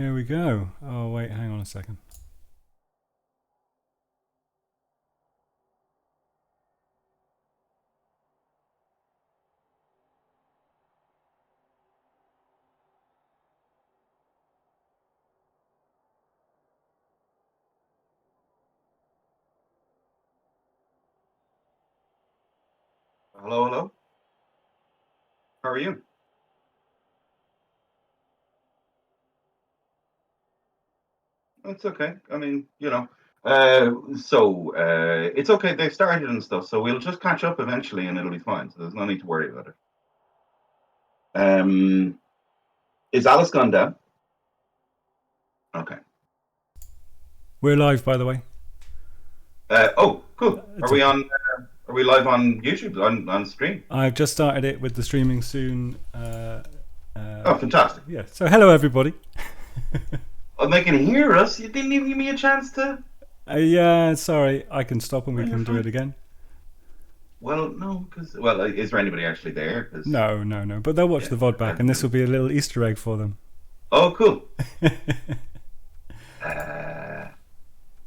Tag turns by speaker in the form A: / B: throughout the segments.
A: Here we go. Oh, wait, hang on a second.
B: Hello, hello. How are you? It's okay. I mean, it's okay. They've started and stuff, so we'll just catch up eventually, and it'll be fine. So there's no need to worry about it. Um, is Alice gone down? Okay.
A: We're live, by the way.
B: Oh, cool.
A: It's okay.
B: Are we live on YouTube on stream?
A: I've just started it with the streaming soon.
B: Oh, fantastic.
A: Yeah, so hello, everybody.
B: Oh, they can hear us. You didn't even give me a chance to.
A: Yeah, sorry. I can stop and we
B: Oh, you're
A: can do it
B: fine.
A: again.
B: Well, no, because is there anybody actually there? Because
A: No. But they'll watch
B: yeah.
A: the VOD back, and this will be a little Easter egg for them.
B: Oh, cool.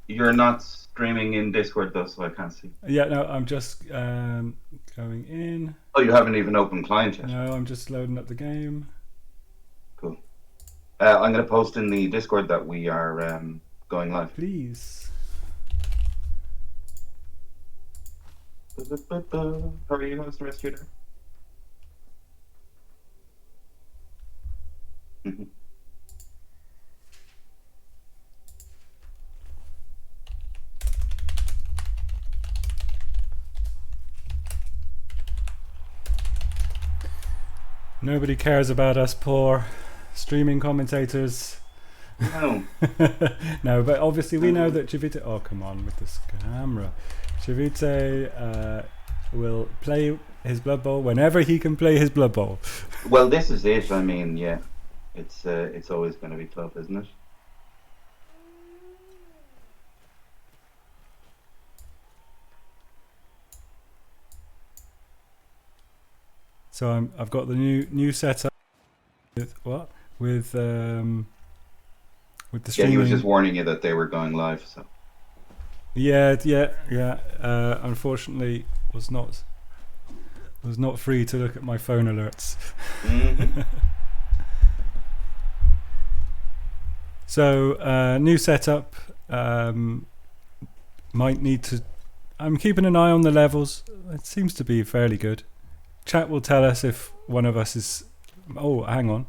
B: You're not streaming in Discord though, so I can't see.
A: Yeah, no, I'm just going in.
B: Oh, you haven't even opened client yet.
A: No, I'm just loading up the game.
B: Cool. I'm going to post in the Discord that we are going live.
A: Please.
B: How are you? How's the rest of your day?
A: Nobody cares about us poor streaming commentators.
B: No.
A: No, but obviously we know that Chivite. Oh, come on with this camera. Chivite will play his Blood Bowl whenever he can play his Blood Bowl.
B: Well, this is it. I mean, yeah, it's always going to be tough, isn't it?
A: So I've got the new setup with what with the
B: Yeah,
A: streaming.
B: he was just warning you that they were going live. So
A: Yeah. Unfortunately, was not free to look at my phone alerts.
B: mm-hmm.
A: So new setup. Might need to. I'm keeping an eye on the levels. It seems to be fairly good. Chat will tell us if one of us is. Oh, hang on.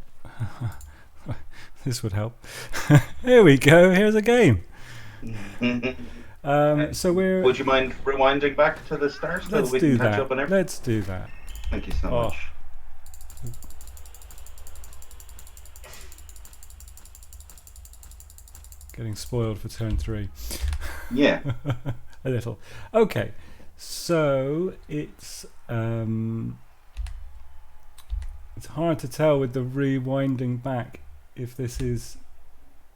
A: This would help. Here we go. Here's a game. So we're.
B: Would you mind rewinding back to the start so
A: Let's
B: we
A: do
B: can catch
A: that.
B: up on everything?
A: Let's do that.
B: Thank you so
A: Oh.
B: much.
A: Getting spoiled for turn 3.
B: Yeah.
A: A little. Okay. So it's hard to tell with the rewinding back if this is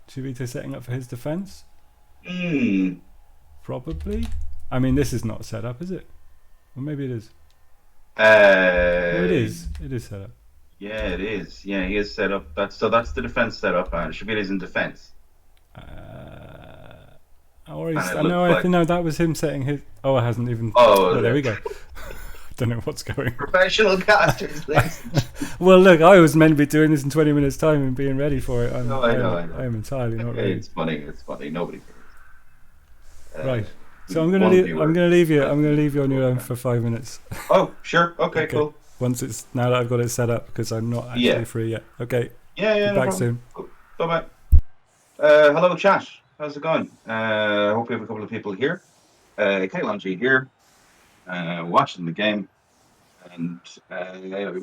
A: Chivite setting up for his defense. Probably. I mean, this is not set up, is it? Or maybe it is. No, it is. It is set up.
B: Yeah, it is. Yeah, he is set up. That's the defense set up, and Shabir is in defense.
A: Or he's,
B: And it
A: no,
B: looks
A: I think no, that was him setting his. Oh, it hasn't even.
B: Oh,
A: there we go. Don't know what's going on.
B: Professional casters, please.
A: Well, look, I was meant to be doing this in 20 minutes' time and being ready for it.
B: I know.
A: I am entirely not ready.
B: It's funny. Nobody cares.
A: Right. So I'm gonna leave you on your own for 5 minutes.
B: Oh, sure. Okay, cool.
A: Once it's now that I've got it set up because I'm not actually free yet. Okay.
B: Yeah.
A: Be back soon.
B: Bye bye. Hello, chat. How's it going? Hope we have a couple of people here. Kaylon here, watching the game, and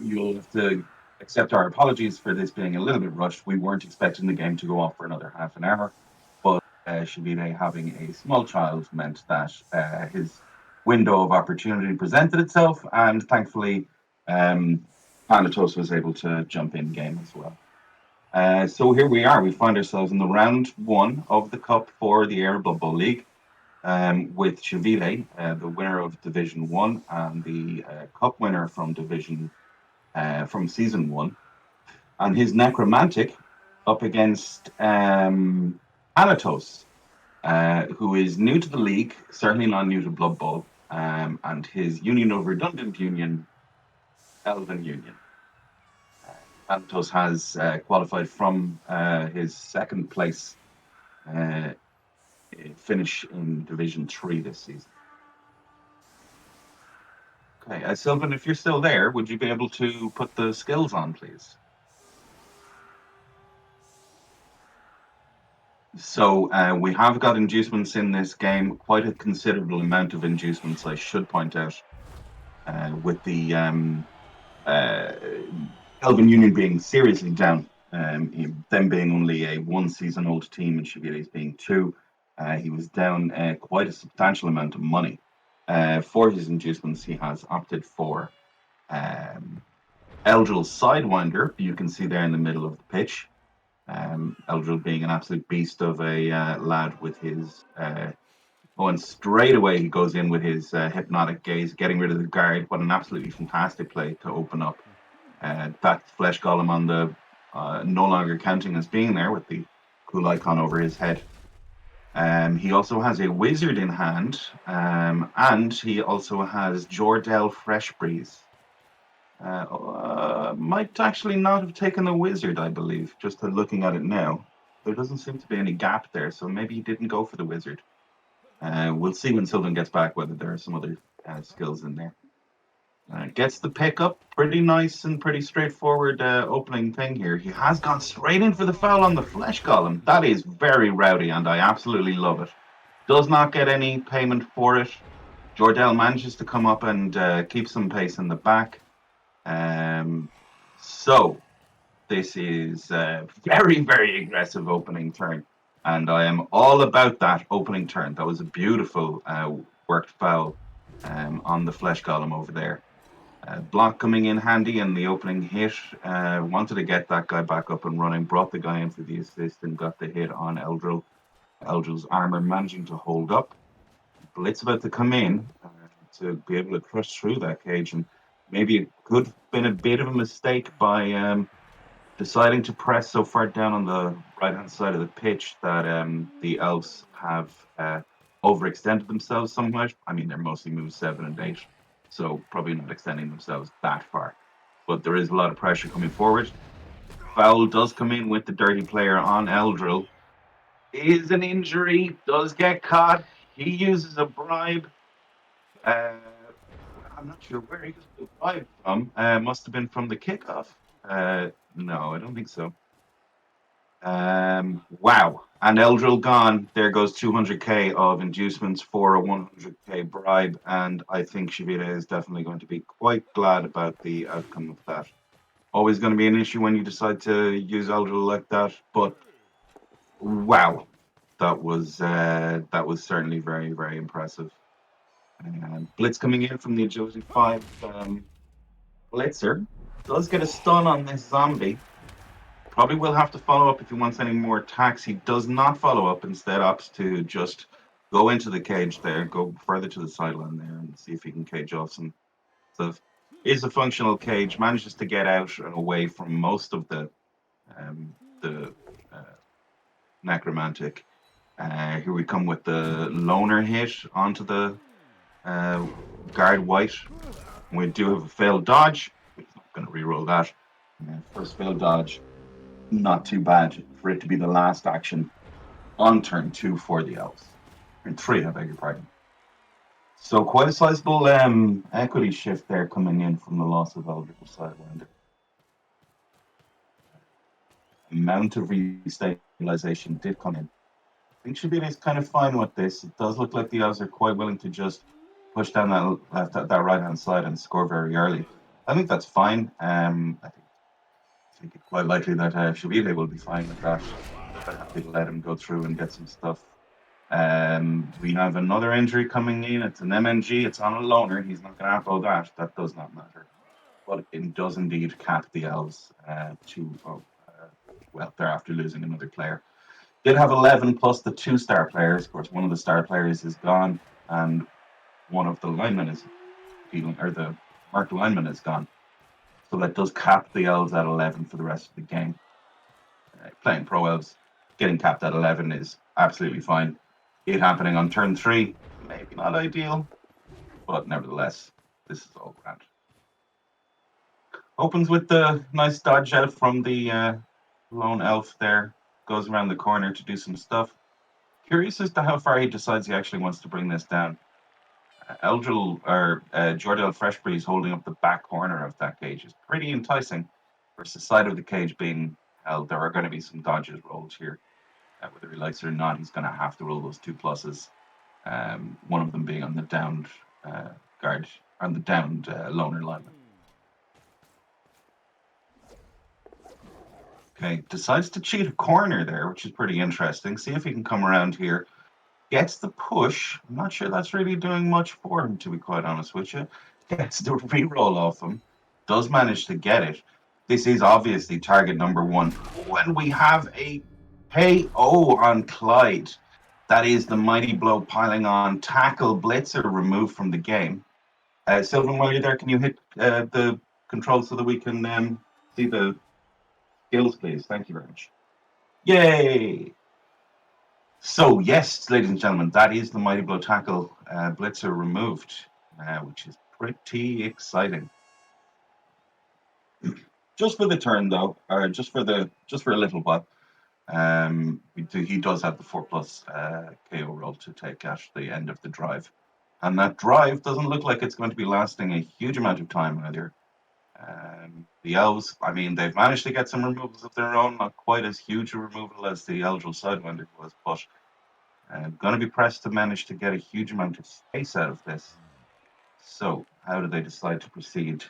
B: you'll have to accept our apologies for this being a little bit rushed. We weren't expecting the game to go off for another half an hour, but Chivite having a small child meant that his window of opportunity presented itself, and thankfully, Thanatos was able to jump in game as well. So here we are. We find ourselves in the round 1 of the Cup for the Air Blood Bowl League, with Chivite, the winner of Division 1 and the Cup winner from Season 1, and his Necromantic up against Thanatos, who is new to the league, certainly not new to Blood Bowl, and his Union of Redundant Union, Elven Union. Thanatos has qualified from his second place finish in Division 3 this season. Okay, Sylvan, if you're still there, would you be able to put the skills on, please? So we have got inducements in this game, quite a considerable amount of inducements, I should point out, with the Elven Union being seriously down, them being only a 1-season-old team and Chivite being 2. He was down quite a substantial amount of money. For his inducements, he has opted for Eldril's Sidewinder, you can see there in the middle of the pitch. Eldril being an absolute beast of a lad with his and straight away he goes in with his hypnotic gaze, getting rid of the guard. What an absolutely fantastic play to open up that flesh golem on the no longer counting as being there with the cool icon over his head. He also has a wizard in hand, and he also has Jordell Fresh Breeze. Might actually not have taken the wizard, I believe, just looking at it now. There doesn't seem to be any gap there, so maybe he didn't go for the wizard. We'll see when Sylvan gets back whether there are some other skills in there. Gets the pickup, pretty nice and pretty straightforward opening thing here. He has gone straight in for the foul on the flesh golem. That is very rowdy, and I absolutely love it. Does not get any payment for it. Jordell manages to come up and keep some pace in the back. So this is a very, very aggressive opening turn, and I am all about that opening turn. That was a beautiful worked foul on the flesh golem over there. Block coming in handy, and the opening hit. Wanted to get that guy back up and running, brought the guy in for the assist, and got the hit on Eldril. Eldril's armor managing to hold up. Blitz about to come in to be able to crush through that cage, and maybe it could have been a bit of a mistake by deciding to press so far down on the right-hand side of the pitch that the elves have overextended themselves somewhat. I mean, they're mostly moves 7 and 8, so probably not extending themselves that far. But there is a lot of pressure coming forward. Foul does come in with the dirty player on Eldril. Is an injury, does get caught. He uses a bribe. I'm not sure where he got the bribe from. Must have been from the kickoff. No, I don't think so. Wow. And Eldril gone. There goes 200k of inducements for a 100k bribe. And I think Chivite is definitely going to be quite glad about the outcome of that. Always going to be an issue when you decide to use Eldril like that. But wow. That was certainly very, very impressive. Blitz coming in from the Agility 5 Blitzer. Does get a stun on this zombie. Probably will have to follow up if he wants any more attacks. He does not follow up. Instead, opts to just go into the cage there, go further to the sideline there, and see if he can cage off some stuff. Is a functional cage. Manages to get out and away from most of the necromantic. Here we come with the loner hit onto the guard white. We do have a failed dodge. We're not going to reroll that. First failed dodge. Not too bad for it to be the last action on turn 2 for the elves. Turn 3, I beg your pardon. So quite a sizable equity shift there coming in from the loss of Eldritch Sidewinder. Amount of restabilization did come in. I think Chivite is kind of fine with this. It does look like the elves are quite willing to just push down that right-hand side and score very early. I think that's fine. I think it's quite likely that Chivite will be fine with that. They're happy to let him go through and get some stuff. We have another injury coming in. It's an MNG. It's on a loner. He's not going to outlaw that. That does not matter. But it does indeed cap the elves well, they're after losing another player. Did have 11 plus the 2 star players. Of course, one of the star players is gone, and one of the linemen is the marked lineman is gone. So that does cap the elves at 11 for the rest of the game. playing Pro Elves, getting capped at 11 is absolutely fine. It happening on turn 3, maybe not ideal, but nevertheless, this is all grand. Opens with the nice dodge out from the lone elf there. Goes around the corner to do some stuff. Curious as to how far he decides he actually wants to bring this down. Eldril or Jordell Freshbreeze holding up the back corner of that cage is pretty enticing. Versus the side of the cage being held, there are going to be some dodges rolled here. Whether he likes it or not, he's going to have to roll those 2 pluses. One of them being on the downed guard, on the downed loner lineman. Okay, decides to cheat a corner there, which is pretty interesting. See if he can come around here. Gets the push. I'm not sure that's really doing much for him, to be quite honest with you. Gets the reroll off him. Does manage to get it. This is obviously target number 1. When we have a KO on Clyde, that is the mighty blow piling on. Tackle Blitzer removed from the game. Sylvan, while you're there, can you hit the controls so that we can see the skills, please? Thank you very much. Yay! So, yes, ladies and gentlemen, that is the Mighty Blow Tackle Blitzer removed, which is pretty exciting. Just for the turn, though, or just for a little while, he does have the 4+ KO roll to take at the end of the drive. And that drive doesn't look like it's going to be lasting a huge amount of time either. The elves, I mean, they've managed to get some removals of their own, not quite as huge a removal as the Eldril Sidewinder was, but going to be pressed to manage to get a huge amount of space out of this. So, how do they decide to proceed?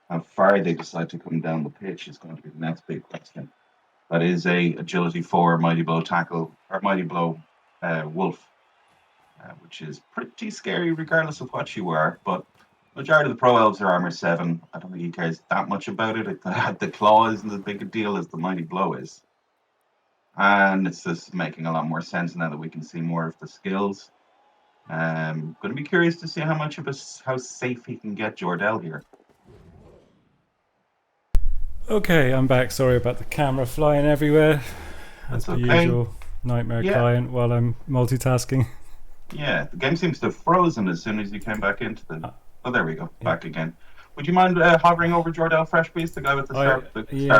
B: How far they decide to come down the pitch is going to be the next big question. That is a agility 4 Mighty Blow Tackle, or Mighty Blow Wolf, which is pretty scary regardless of what you are, but majority of the Pro Elves are armor 7. I don't think he cares that much about it. The claw isn't as big a deal as the Mighty Blow is. And it's just making a lot more sense now that we can see more of the skills. Going to be curious to see how safe he can get Jordell here.
A: Okay, I'm back. Sorry about the camera flying everywhere. As per usual, nightmare client while I'm multitasking.
B: Yeah, the game seems to have frozen as soon as you came back into the... Oh, there we go. Back again. Would you mind hovering over Jordell Freshbreeze, the guy with the star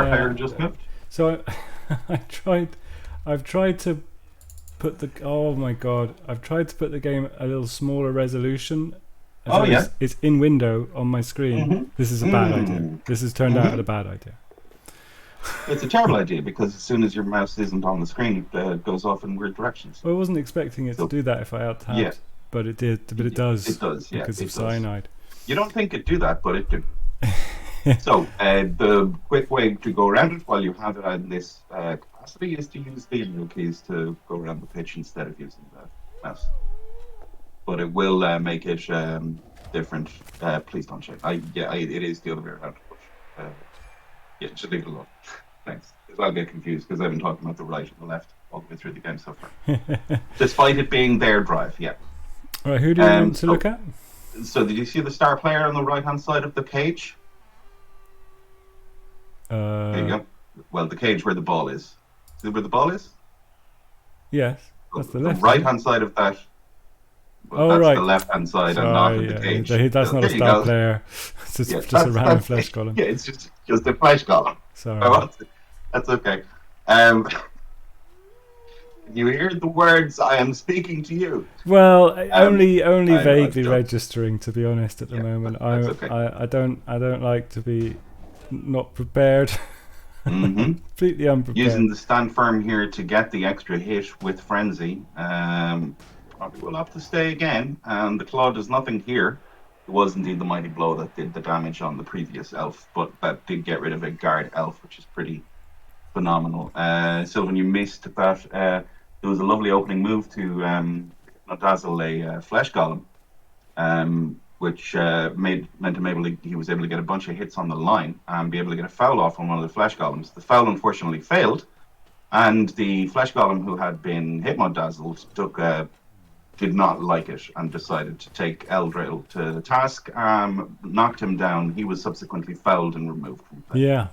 B: player who just moved?
A: So I've tried to put the... Oh my god. I've tried to put the game a little smaller resolution. It's in window on my screen. Mm-hmm. This is a bad idea. This has turned out a bad idea.
B: It's a terrible idea because as soon as your mouse isn't on the screen, it goes off in weird directions.
A: Well, I wasn't expecting it to do that if I out-tabbed, but it did. But it does.
B: It does, yeah.
A: Because of cyanide.
B: You don't think it'd do that, but it do. So, the quick way to go around it while you have it on this capacity is to use the arrow keys to go around the pitch instead of using the mouse. But it will make it different. Please don't check. It is the other way around. Just leave it alone. Thanks. Because I'll get confused because I've been talking about the right and the left all the way through the game so far. Despite it being their drive, yeah.
A: All right, who do you want to look at?
B: So did you see the star player on the right-hand side of the cage? There you go. Well, the cage where the ball is. See where the ball is?
A: Yes, that's the left.
B: The right-hand side of that. Well, that's the left-hand side and not in the cage.
A: That's not a star player. It's just a random flesh column.
B: Yeah, it's just a flesh column.
A: Sorry.
B: That's okay. You hear the words, I am speaking to you.
A: Well, only vaguely registering, to be honest, at the moment.
B: That's okay.
A: I don't like to be not prepared. Completely unprepared.
B: Using the stand firm here to get the extra hit with Frenzy. Probably will have to stay again. And the claw does nothing here. It was indeed the mighty blow that did the damage on the previous elf, but that did get rid of a guard elf, which is pretty phenomenal. Sylvan, you missed that. There was a lovely opening move to dazzle a flesh golem, which meant him he was able to get a bunch of hits on the line and be able to get a foul off on one of the flesh golems. The foul unfortunately failed, and the flesh golem who had been hitmod dazzled did not like it and decided to take Eldril to task, knocked him down. He was subsequently fouled and removed from play.
A: Yeah.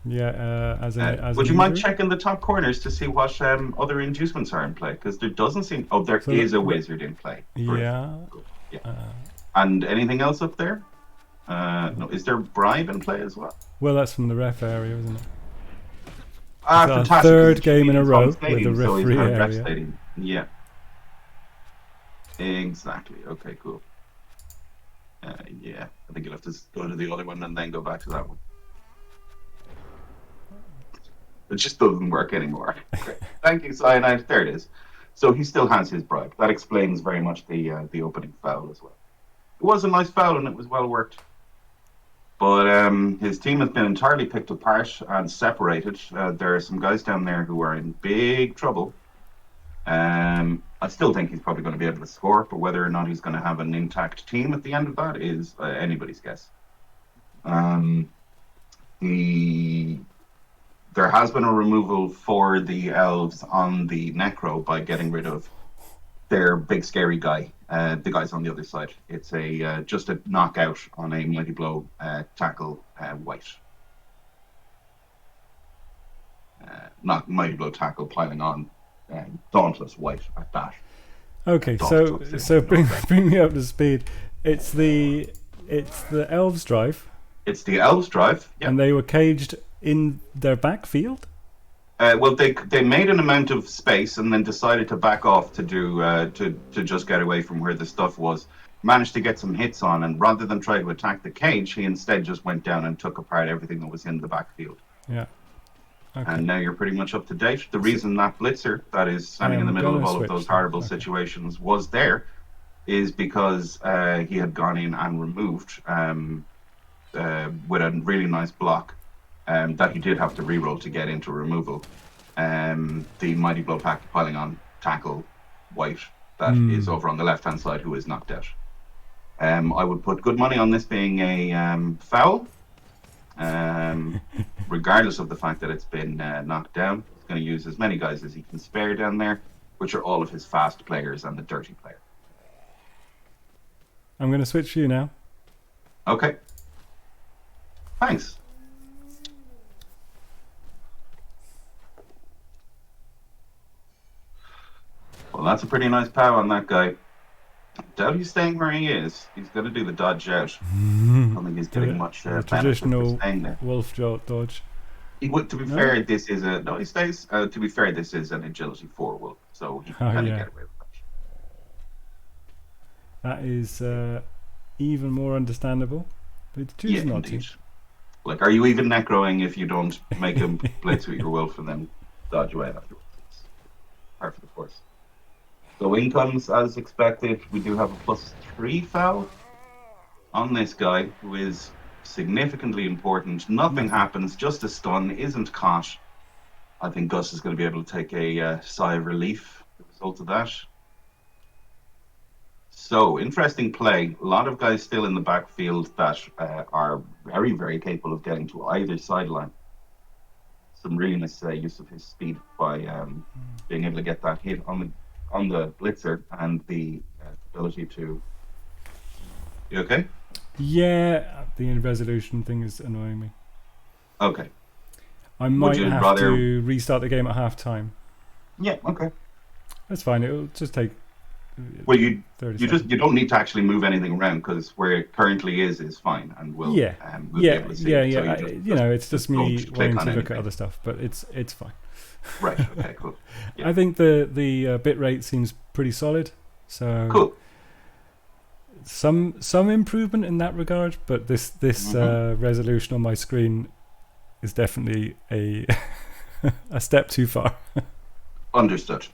A: Yeah, as
B: Would
A: an
B: you mind
A: injury.
B: checking the top corners to see what other inducements are in play? Because there doesn't seem. Oh, there
A: So
B: is a wizard in play. Terrific.
A: yeah.
B: Cool. Yeah.
A: Uh,
B: And anything else up there? No. Is there bribe in play as well?
A: well, that's from the ref area, isn't it? It's
B: Ah,
A: our
B: fantastic. Because
A: third
B: it's
A: game in a
B: Chivite's home
A: row with a
B: stadium, so he's
A: referee
B: got a ref
A: area.
B: stadium. Yeah. Exactly. Okay. Cool. Yeah. I think you'll have to go to the other one and then go back to that one. It just doesn't work anymore. Great. Thank you, Cyanide. There it is. So he still has his bribe. That explains very much the opening foul as well. It was a nice foul and it was well worked. But his team has been entirely picked apart and separated. There are some guys down there who are in big trouble. I still think he's probably going to be able to score, but whether or not he's going to have an intact team at the end of that is anybody's guess. There has been a removal for the elves on the Necro by getting rid of their big scary guy, the guys on the other side. It's a just a knockout on a mighty blow tackle white. Not mighty blow tackle piling on dauntless white at that.
A: Okay, so bring me up to speed. It's the elves drive.
B: It's the elves drive, yeah.
A: And they were caged in their backfield.
B: Well, they made an amount of space and then decided to back off to do to just get away from where the stuff was. Managed to get some hits on, and rather than try to attack the cage, he instead just went down and took apart everything that was in the backfield.
A: Yeah. Okay.
B: And now you're pretty much up to date. The reason that blitzer that is standing in the middle of all of those horrible situations was there is because he had gone in and removed with a really nice block that he did have to reroll to get into removal. The mighty blow pack piling on tackle white that is over on the left hand side who is knocked out. I would put good money on this being a foul. Regardless of the fact that it's been knocked down. He's going to use as many guys as he can spare down there, which are all of his fast players and the dirty player.
A: I'm going to switch you now.
B: Okay. Thanks. Well, that's a pretty nice pow on that guy. I doubt he's staying where he is. He's going to do the dodge out. I don't think he's getting much
A: traditional
B: staying there.
A: wolf dodge.
B: He would. To be fair, this is a no. He stays. To be fair, this is an agility 4 wolf, so he can kind of get away with that.
A: That is even more understandable. But it's choosing not to.
B: Like, are you even necroing if you don't make him blitz with your wolf and then dodge away afterwards? It's par for the course. So in comes, as expected, we do have a +3 foul on this guy, who is significantly important. Nothing happens, just a stun, isn't caught. I think Gus is going to be able to take a sigh of relief as a result of that. So, interesting play. A lot of guys still in the backfield that are very, very capable of getting to either sideline. Some really nice use of his speed by being able to get that hit on the blitzer and the ability to... You okay?
A: Yeah, the resolution thing is annoying me.
B: Okay.
A: I might have to restart the game at half time.
B: Yeah, okay.
A: That's fine. It'll just take...
B: Well, you don't need to actually move anything around because where it currently is fine, and we'll be able to see it. So
A: it's just me wanting to look at other stuff, but it's fine.
B: Right. Okay. Cool. Yeah.
A: I think the bit rate seems pretty solid. So
B: cool.
A: Some improvement in that regard, but this resolution on my screen is definitely a a step too far.
B: Understood.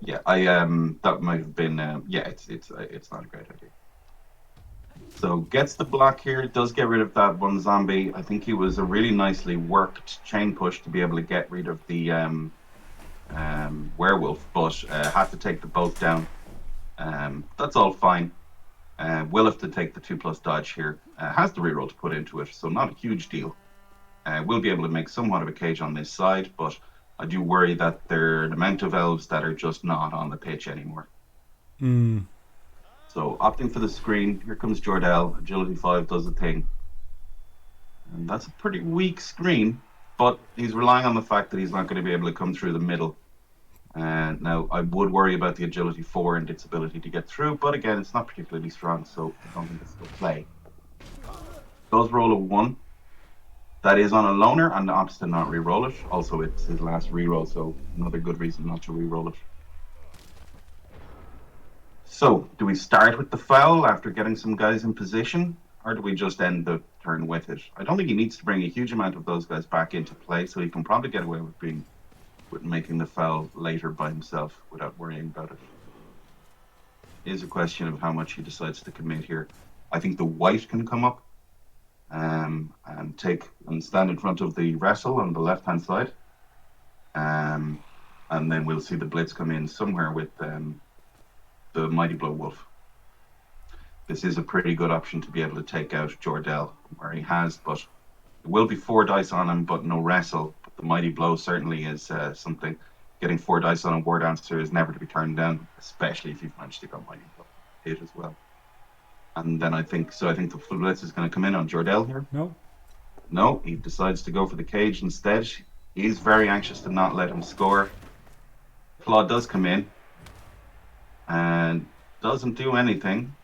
B: Yeah, that might have been it's not a great idea. So gets the block here, does get rid of that one zombie. I think he was a really nicely worked chain push to be able to get rid of the werewolf, but had to take the both down. That's all fine. Will have to take the 2+ dodge here. Has the reroll to put into it, so not a huge deal. Will be able to make somewhat of a cage on this side, but I do worry that there are an amount of elves that are just not on the pitch anymore. So opting for the screen. Here comes Jordell. Agility 5 does the thing. And that's a pretty weak screen, but he's relying on the fact that he's not going to be able to come through the middle. And now I would worry about the agility 4 and its ability to get through, but again, it's not particularly strong, so I don't think it's still play. Does roll a 1. That is on a loner and opts to not re-roll it. Also, it's his last re-roll, so another good reason not to re-roll it. So, do we start with the foul after getting some guys in position, or do we just end the turn with it? I don't think he needs to bring a huge amount of those guys back into play, so he can probably get away with making the foul later by himself without worrying about it. It is a question of how much he decides to commit here. I think the white can come up and stand in front of the wrestle on the left-hand side. And then we'll see the blitz come in somewhere with the Mighty Blow Wolf. This is a pretty good option to be able to take out Jordell where he has, but there will be 4 dice on him, but no wrestle. But the Mighty Blow certainly is something. Getting 4 dice on a War Dancer is never to be turned down, especially if you've managed to get Mighty Blow hit as well. And then I think the blitz is going to come in on Jordell here. No, he decides to go for the cage instead. He's very anxious to not let him score. Claw does come in and doesn't do anything.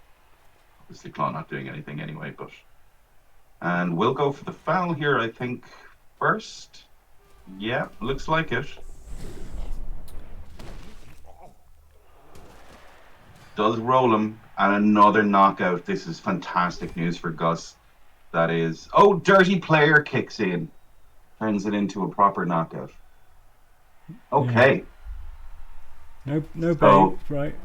B: Obviously, Claw not doing anything anyway, but... And we'll go for the foul here, I think, first. Yeah, looks like it. Does roll him, and another knockout. This is fantastic news for Gus. That is... Oh, Dirty Player kicks in. Turns it into a proper knockout. Okay.
A: Yeah. No babe, right?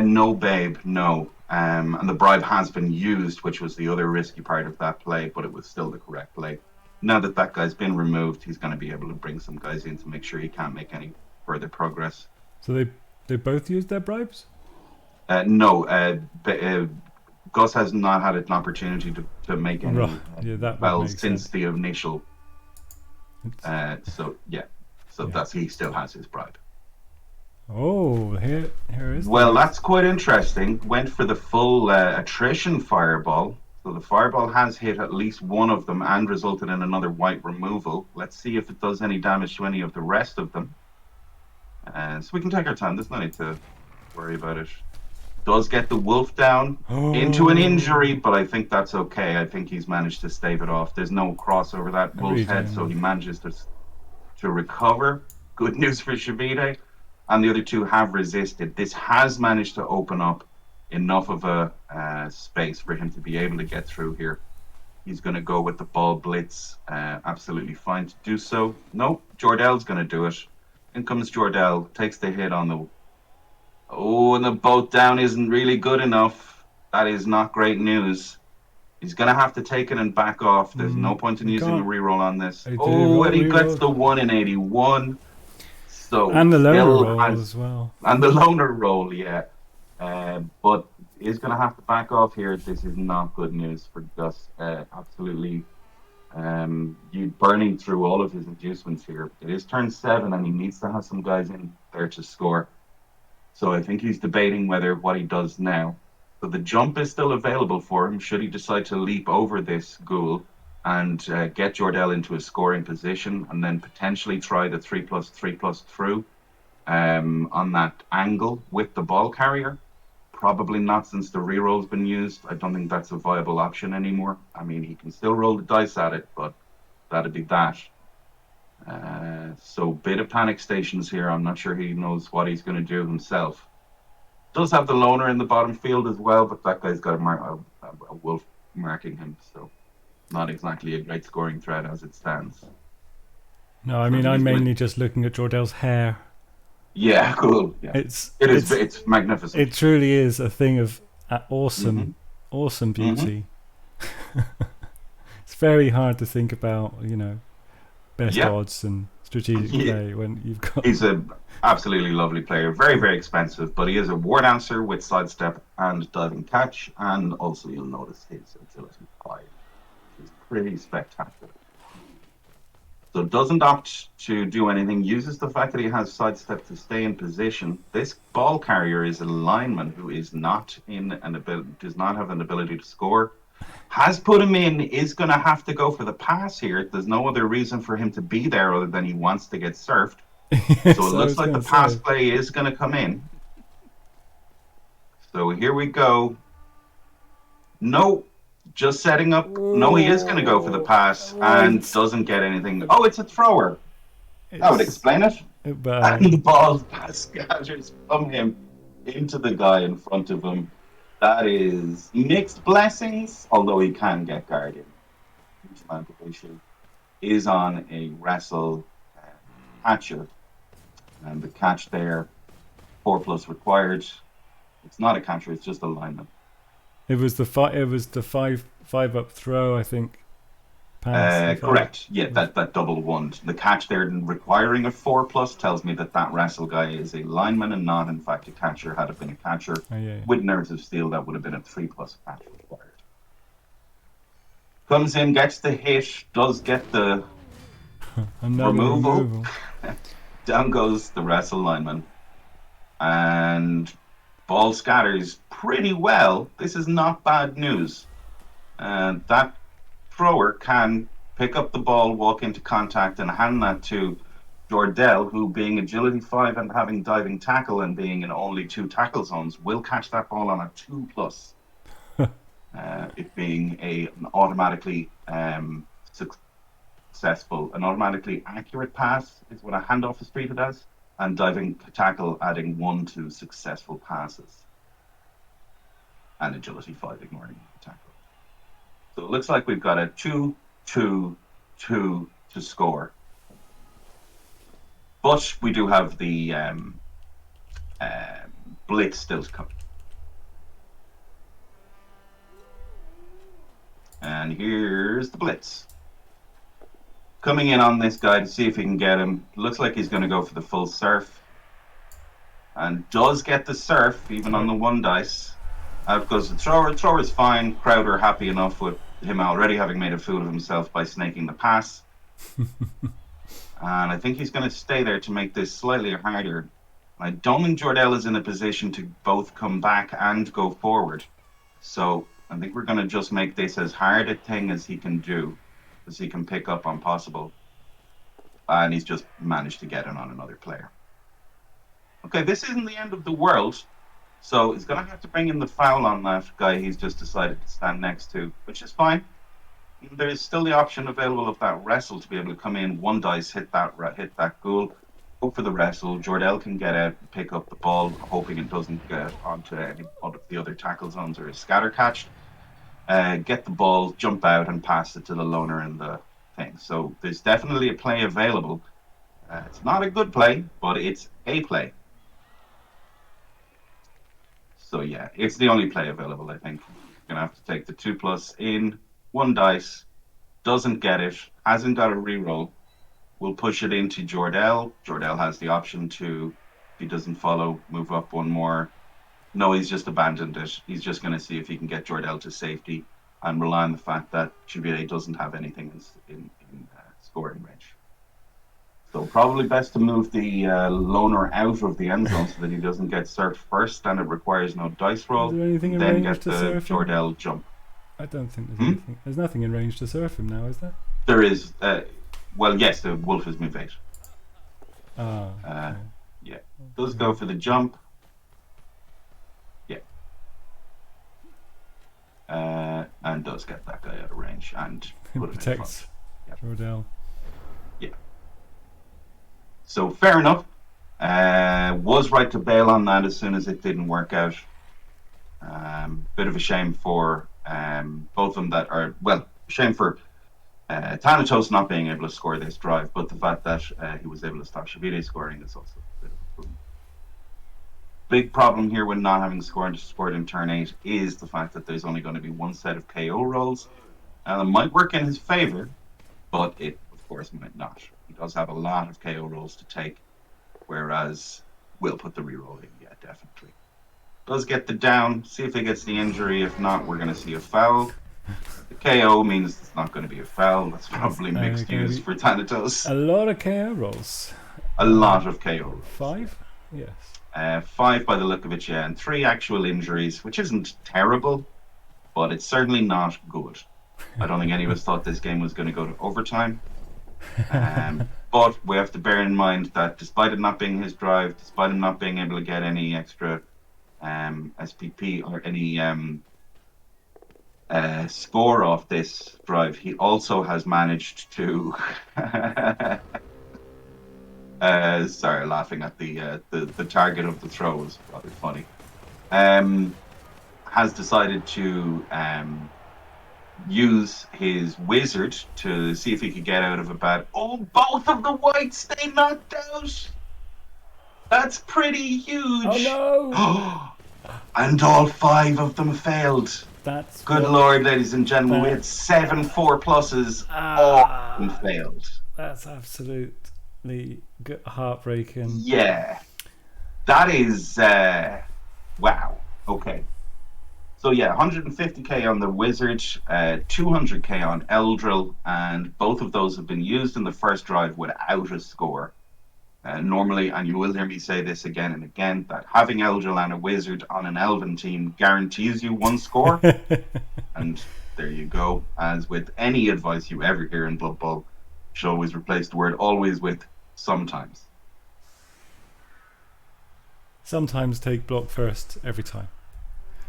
B: No babe, no. And the bribe has been used, which was the other risky part of that play, but it was still the correct play. Now that guy's been removed, he's going to be able to bring some guys in to make sure he can't make any further progress.
A: So they both used their bribes?
B: No. Gus has not had an opportunity to make any since the initial. So he still has his bribe.
A: Oh, here is.
B: Well, that's quite interesting. Went for the full attrition fireball. So the fireball has hit at least one of them and resulted in another white removal. Let's see if it does any damage to any of the rest of them. So we can take our time. There's no need to worry about it. Does get the wolf down into an injury, but I think that's okay. I think he's managed to stave it off. There's no cross over that wolf's head, so he manages to recover. Good news for Chivite. And the other 2 have resisted. This has managed to open up enough of a space for him to be able to get through here. He's going to go with the ball blitz. Absolutely fine to do so. Nope, Jordell's going to do it. In comes Jordell, takes the hit on the... Oh, and the boat down isn't really good enough. That is not great news. He's going to have to take it and back off. There's no point in using a reroll on this. And he gets the 1 in 81. So
A: and the loner roll as well.
B: And the loner roll, yeah. But he's going to have to back off here. This is not good news for Gus. Absolutely. Burning through all of his inducements here. It is turn 7, and he needs to have some guys in there to score. So I think he's debating what he does now. So the jump is still available for him should he decide to leap over this ghoul and get Jordell into a scoring position and then potentially try the 3+3+ through on that angle with the ball carrier. Probably not, since the reroll's been used. I don't think that's a viable option anymore. I mean, he can still roll the dice at it, but that'd be that. So bit of panic stations here. I'm not sure he knows what he's going to do himself. Does have the loner in the bottom field as well, but that guy's got a wolf marking him, so not exactly a great scoring threat as it stands.
A: No, I mean, I'm mainly just looking at Jordell's hair.
B: Yeah, cool. Yeah. It's magnificent.
A: It truly is a thing of awesome beauty. It's very hard to think about, best odds and strategic play when you've got...
B: He's an absolutely lovely player. Very, very expensive, but he is a war dancer with sidestep and diving catch, and also you'll notice his agility 5. He's pretty spectacular. So doesn't opt to do anything, uses the fact that he has sidestep to stay in position. This ball carrier is a lineman who is not does not have an ability to score. Has put him in, is going to have to go for the pass here. There's no other reason for him to be there other than he wants to get surfed. So it
A: So I
B: looks
A: was
B: like the
A: going to
B: pass
A: say.
B: play is going to come in. So here we go. No, just setting up. No, he is going to go for the
A: Oh,
B: pass and
A: right.
B: doesn't get anything. Oh, it's a thrower. That would
A: It's
B: explain it.
A: but
B: And the ball scatters from him into the guy in front of him. That is mixed blessings, although he can get guarded. Huge amount of issue is on a wrestle catcher, and the catch there 4+ required. It's not a catcher; it's just a lineman.
A: it was the five up throw, I think. Pass the five.
B: Correct. Yeah, that double one. The catch there requiring a 4+ tells me that that wrestle guy is a lineman and not, in fact, a catcher. Had it been a catcher
A: Oh yeah.
B: with nerves of steel, that would have been a 3+ catch required. Comes in, gets the hit, does get the
A: Another
B: removal.
A: removal.
B: Down goes the wrestle lineman. And ball scatters pretty well. This is not bad news. And that thrower can pick up the ball, walk into contact, and hand that to Jordell, who, being agility 5 and having diving tackle and being in only 2 tackle zones, will catch that ball on a 2+. It being an automatically successful, an automatically accurate pass is what a handoff is treated as, and diving tackle adding 1 to successful passes, and agility 5 ignoring the tackle. So it looks like we've got a 2-2-2 to score. But we do have the blitz still to come. And here's the blitz. Coming in on this guy to see if he can get him. Looks like he's going to go for the full surf. And does get the surf, even on the 1 dice. Out goes the thrower. The thrower's fine. Crowder happy enough with him already having made a fool of himself by snaking the pass. And I think he's going to stay there to make this slightly harder. I don't think Jordell is in a position to both come back and go forward. So I think we're going to just make this as hard a thing as he can do, as he can pick up on possible. And he's just managed to get it on another player. Okay, this isn't the end of the world. So he's going to have to bring in the foul on that guy he's just decided to stand next to, which is fine. There is still the option available of that wrestle to be able to come in, 1 dice, hit that goal, go for the wrestle. Jordell can get out, pick up the ball, hoping it doesn't get onto any of the other tackle zones or is scatter catched. Get the ball, jump out, and pass it to the loner in the thing. So there's definitely a play available. It's not a good play, but it's a play. So yeah, it's the only play available, I think. You're going to have to take the 2+ in, 1 dice, doesn't get it, hasn't got a reroll. We'll push it into Jordell. Jordell has the option to, if he doesn't follow, move up 1 more. No, he's just abandoned it. He's just going to see if he can get Jordell to safety and rely on the fact that Chivite doesn't have anything in scoring range. So probably best to move the loner out of the end zone so that he doesn't get surfed first, and it requires no dice roll.
A: Is there anything in
B: Then
A: range
B: get
A: to
B: the
A: surf him?
B: Jordell jump.
A: I don't think there's anything. There's nothing in range to surf him now, is there?
B: There is. Well, yes, the wolf is move 8.
A: Oh. Okay.
B: Yeah. Does go for the jump. Yeah. And does get that guy out of range and put him
A: Protects
B: in front.
A: Jordell.
B: Yeah. So fair enough. Was right to bail on that as soon as it didn't work out. Bit of a shame for both of them that are, well, shame for Thanatos not being able to score this drive, but the fact that he was able to stop Chivite scoring is also a bit of a problem. Big problem here when not having scored in turn 8 is the fact that there's only going to be 1 set of KO rolls. And it might work in his favor, but it, of course, might not. He does have a lot of KO rolls to take, whereas we'll put the reroll in, yeah, definitely. Does get the down, see if he gets the injury. If not, we're going to see a foul. The KO means it's not going to be a foul. That's probably mixed use for Thanatos.
A: A lot of KO rolls.
B: A lot of KO rolls.
A: 5? Yes.
B: 5 by the look of it, yeah. And 3 actual injuries, which isn't terrible. but it's certainly not good. I don't think any of us thought this game was going to go to overtime. But we have to bear in mind that despite it not being his drive, despite him not being able to get any extra SPP or any score off this drive, he also has managed to. Sorry, laughing at the target of the throw was rather funny. Has decided to use his wizard to see if he could get out of a bad. Oh, both of the whites they knocked out. That's pretty huge.
A: Oh
B: no! And all 5 of them failed.
A: That's
B: good lord, ladies and gentlemen. We had 7 4+, all of them failed.
A: That's absolutely heartbreaking.
B: Yeah, that is wow. Okay. So yeah, 150k on the Wizard, 200k on Eldril, and both of those have been used in the first drive without a score. Normally, and you will hear me say this again and again, that having Eldril and a Wizard on an Elven team guarantees you 1 score. And there you go. As with any advice you ever hear in Blood Bowl, you should always replace the word always with sometimes.
A: Sometimes take block first every time.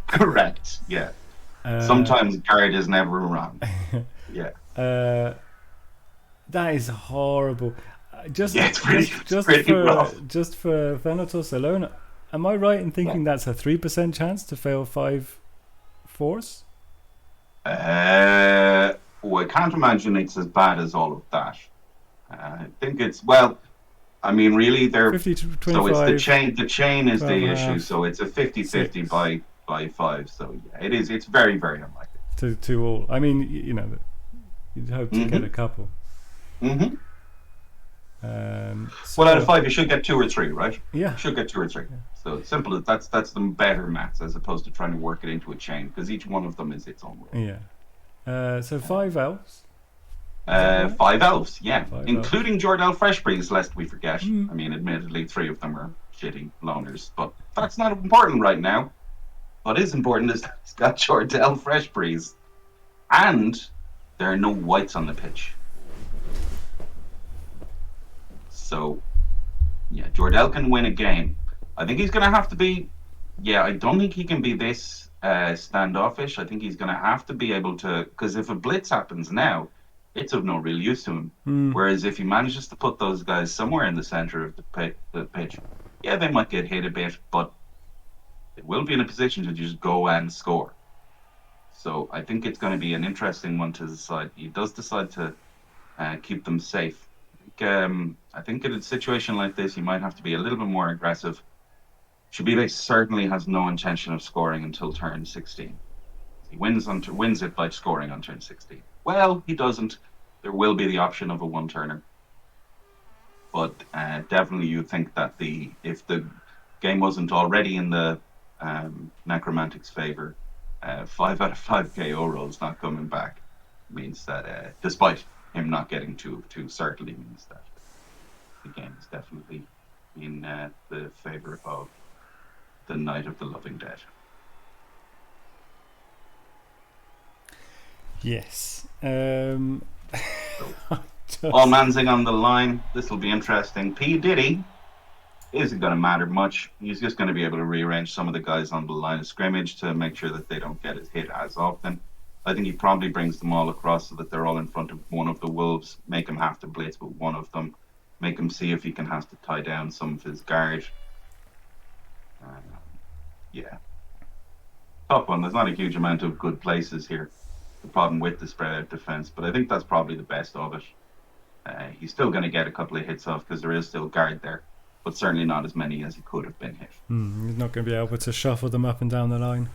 B: Correct. Yeah. Sometimes guard is never wrong. Yeah.
A: That is horrible. Just for Thanatos alone, am I right in thinking that's a 3% chance to fail 5 4s?
B: I can't imagine it's as bad as all of that. I think it's, well, I mean, really, they're
A: 50 to 25.
B: So it's the chain. The chain is the issue. So it's a 50-50 by 5. So yeah, it is. It's very, very unlikely.
A: To all. I mean, you know, you'd hope to get a couple.
B: Mm-hmm.
A: So,
B: well, out of 5, you should get 2 or 3, right?
A: Yeah.
B: You should get 2 or 3. Yeah. So it's simple. That's the better maths as opposed to trying to work it into a chain, because each one of them is its own way.
A: Yeah. So 5 elves.
B: 5 elves, yeah,
A: 5
B: including
A: elves.
B: Jordell Freshbreeze, lest we forget. I mean, admittedly, 3 of them are shitty loners, but that's not important right now. What is important is that he's got Jordell Freshbreeze, and there are no whites on the pitch. So, yeah, Jordell can win a game. I think he's going to have to be. Yeah, I don't think he can be this standoffish. I think he's going to have to be able to, because if a blitz happens now, it's of no real use to him. Whereas if he manages to put those guys somewhere in the center of the pitch, yeah, they might get hit a bit, but they will be in a position to just go and score. So I think it's going to be an interesting one to decide. He does decide to keep them safe. I think in a situation like this, you might have to be a little bit more aggressive. Chivite certainly has no intention of scoring until turn 16. He wins it by scoring on turn 16. Well, he doesn't. There will be the option of a one-turner. But definitely you think that if the game wasn't already in the Necromantic's favor, 5 out of 5 KO rolls not coming back means that, despite him not getting two, certainly means that the game is definitely in the favor of the Knight of the Loving Dead.
A: Yes.
B: All Manzing on the line. This will be interesting. P. Diddy isn't going to matter much. He's just going to be able to rearrange some of the guys on the line of scrimmage to make sure that they don't get hit as often. I think he probably brings them all across so that they're all in front of one of the wolves, make him have to blitz with one of them, make him see if he can have to tie down some of his guard. Yeah. Tough one. There's not a huge amount of good places here. The problem with the spread out defense, but I think that's probably the best of it. He's still going to get a couple of hits off because there is still guard there, but certainly not as many as he could have been hit.
A: He's not going to be able to shuffle them up and down the line.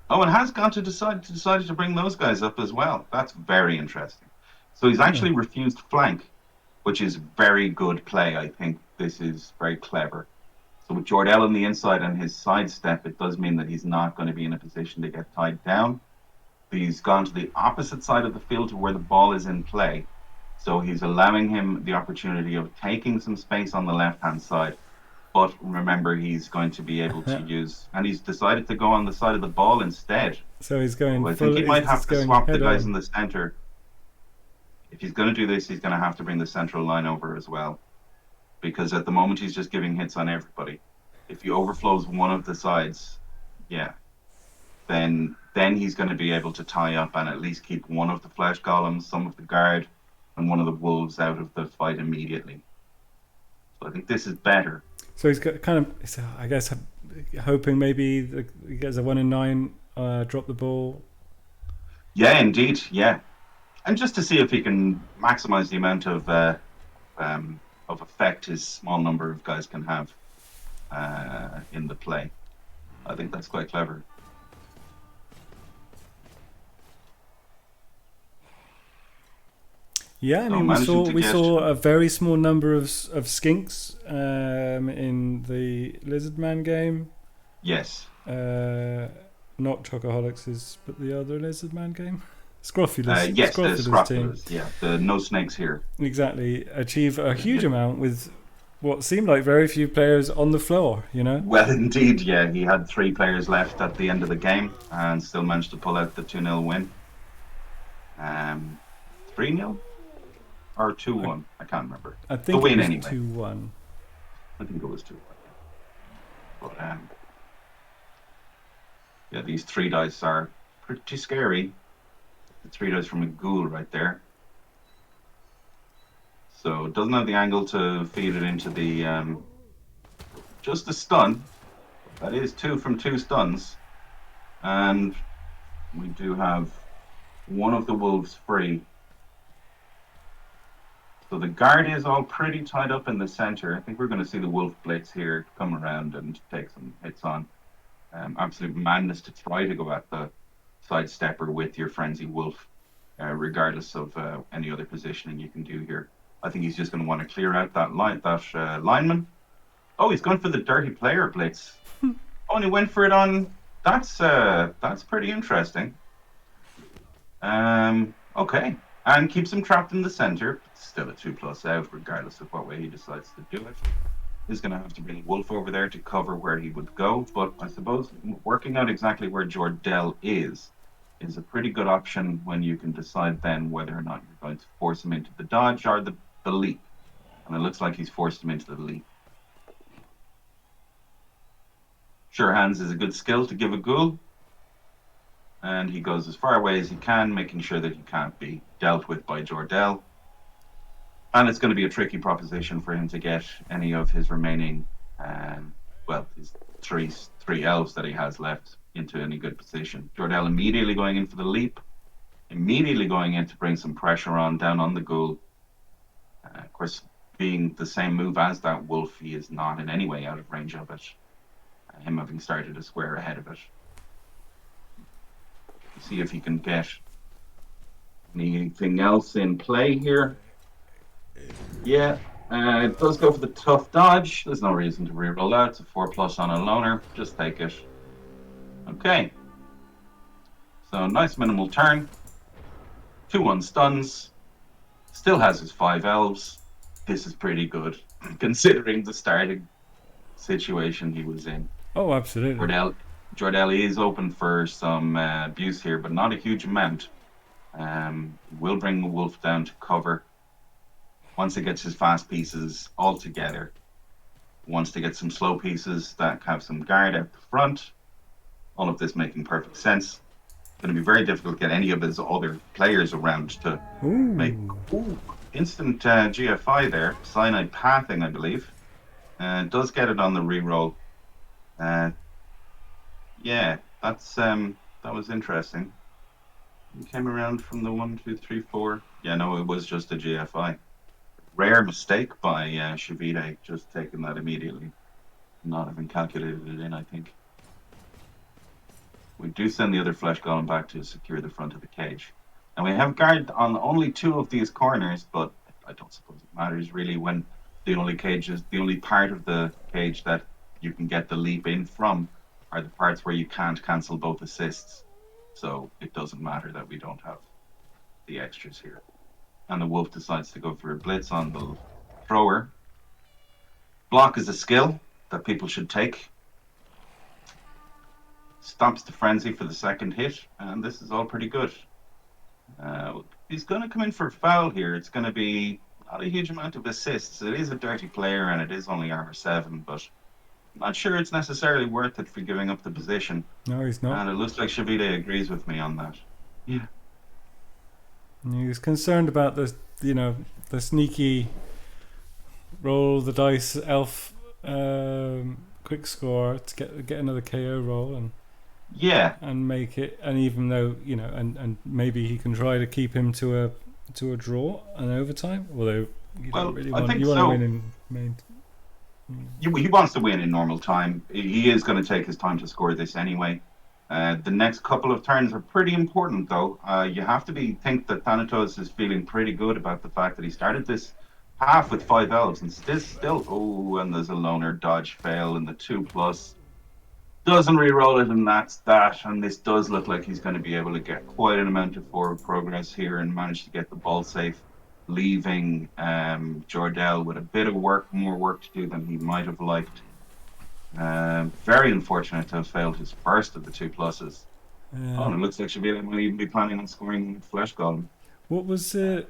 B: Oh, and has gone to decided to bring those guys up as well. That's very interesting. So he's actually refused flank, which is very good play. I think this is very clever. So with Jordell on the inside and his sidestep, it does mean that he's not going to be in a position to get tied down. He's gone to the opposite side of the field to where the ball is in play. So he's allowing him the opportunity of taking some space on the left-hand side, But remember, he's going to be able to use, and he's decided to go on the side of the ball instead.
A: So he's
B: So
A: going
B: I think
A: full.
B: he
A: He's
B: might have
A: just
B: to
A: going
B: swap the
A: head
B: guys in
A: on.
B: the center. If he's going to do this, he's going to have to bring the central line over as well, because at the moment he's just giving hits on everybody. If he overflows one of the sides, yeah, then he's going to be able to tie up and at least keep one of the flesh golems, some of the guard, and one of the wolves out of the fight immediately. So I think this is better.
A: So he's got kind of, I guess, hoping maybe he gets a 1 in 9, drop the ball.
B: Yeah, indeed, yeah, and just to see if he can maximize the amount of effect his small number of guys can have in the play. I think that's quite clever.
A: Yeah, I
B: So
A: mean,
B: managing to
A: we
B: get,
A: saw a very small number of skinks in the Lizardman game.
B: yes,
A: Not Chocoholics, but the other Lizardman game. Scrofulous,
B: yes, the
A: Scrofulous team.
B: scrophulus, yeah, the no snakes here.
A: Exactly. Achieve a huge amount with what seemed like very few players on the floor, you know?
B: Well, indeed, yeah, he had three players left at the end of the game and still managed to pull out the 2-0 win. 3-0 or
A: I,
B: 2-1, I can't remember.
A: I
B: The
A: think it
B: win
A: was
B: anyway.
A: 2-1.
B: I think it was 2-1. But yeah, these three dice are pretty scary. The three dice from a ghoul right there. So it doesn't have the angle to feed it into the just a stun. That is 2 from 2 stuns. And we do have one of the wolves free. So the guard is all pretty tied up in the center. I think we're going to see the wolf blitz here come around and take some hits on. Absolute madness to try to go at the sidestepper with your frenzy wolf, regardless of any other positioning you can do here. I think he's just going to want to clear out that lineman. Oh, he's going for the dirty player blitz. Oh, and he went for it on. That's pretty interesting. Okay, and keeps him trapped in the center. Still a 2+ out, regardless of what way he decides to do it. He's going to have to bring Wolf over there to cover where he would go. But I suppose working out exactly where Jordell is a pretty good option when you can decide then whether or not you're going to force him into the dodge or the leap. And it looks like he's forced him into the leap. Sure Hands is a good skill to give a ghoul. And he goes as far away as he can, making sure that he can't be dealt with by Jordell. And it's going to be a tricky proposition for him to get any of his remaining, his three elves that he has left into any good position. Jordell immediately going in for the leap, immediately going in to bring some pressure on down on the ghoul. Of course, being the same move as that wolf, he is not in any way out of range of it. Him having started a square ahead of it. See if he can get anything else in play here. Yeah, it does go for the tough dodge. There's no reason to reroll that. It's a 4+ on a loner. Just take it. Okay. So nice minimal turn. 2-1 stuns. Still has his 5 elves. This is pretty good, considering the starting situation he was in.
A: Oh, absolutely.
B: Jordell is open for some abuse here, but not a huge amount. Will bring the wolf down to cover. Once it gets his fast pieces all together, wants to get some slow pieces that have some guard out the front. All of this making perfect sense. It's going to be very difficult to get any of his other players around to make instant GFI there. Cyanide Pathing, I believe. Does get it on the reroll. Yeah, that was interesting. He came around from the 1, 2, 3, 4. Yeah, no, it was just a GFI. Rare mistake by Chivite, just taking that immediately. Not having calculated it in, I think. We do send the other flesh golem back to secure the front of the cage. And we have guard on only 2 of these corners, but I don't suppose it matters really when the only part of the cage that you can get the leap in from are the parts where you can't cancel both assists. So it doesn't matter that we don't have the extras here. And the wolf decides to go for a blitz on the thrower. Block is a skill. that people should take. Stops the frenzy for the second hit, and this is all pretty good. He's going to come in for a foul here. It's going to be not a huge amount of assists. It is a dirty player, and it is only armor 7, but I'm not sure it's necessarily worth it for giving up the position.
A: No, he's not.
B: And it looks like Chivite agrees with me on that. Yeah.
A: He's concerned about the sneaky roll the dice elf quick score to get another KO roll and make it. And even though and maybe he can try to keep him to a draw an overtime. Although you don't really want to win in main.
B: He wants to win in normal time. He is going to take his time to score this anyway. The next couple of turns are pretty important, though. You have to think that Thanatos is feeling pretty good about the fact that he started this half with 5 elves, and and there's a loner dodge fail in the 2+. Doesn't re-roll it, and that's that. And this does look like he's going to be able to get quite an amount of forward progress here and manage to get the ball safe, leaving Jordell with a bit of more work to do than he might have liked. Very unfortunate to have failed his first of the 2+. And it looks like Chivite might even be planning on scoring Flesh Golem.
A: What was it?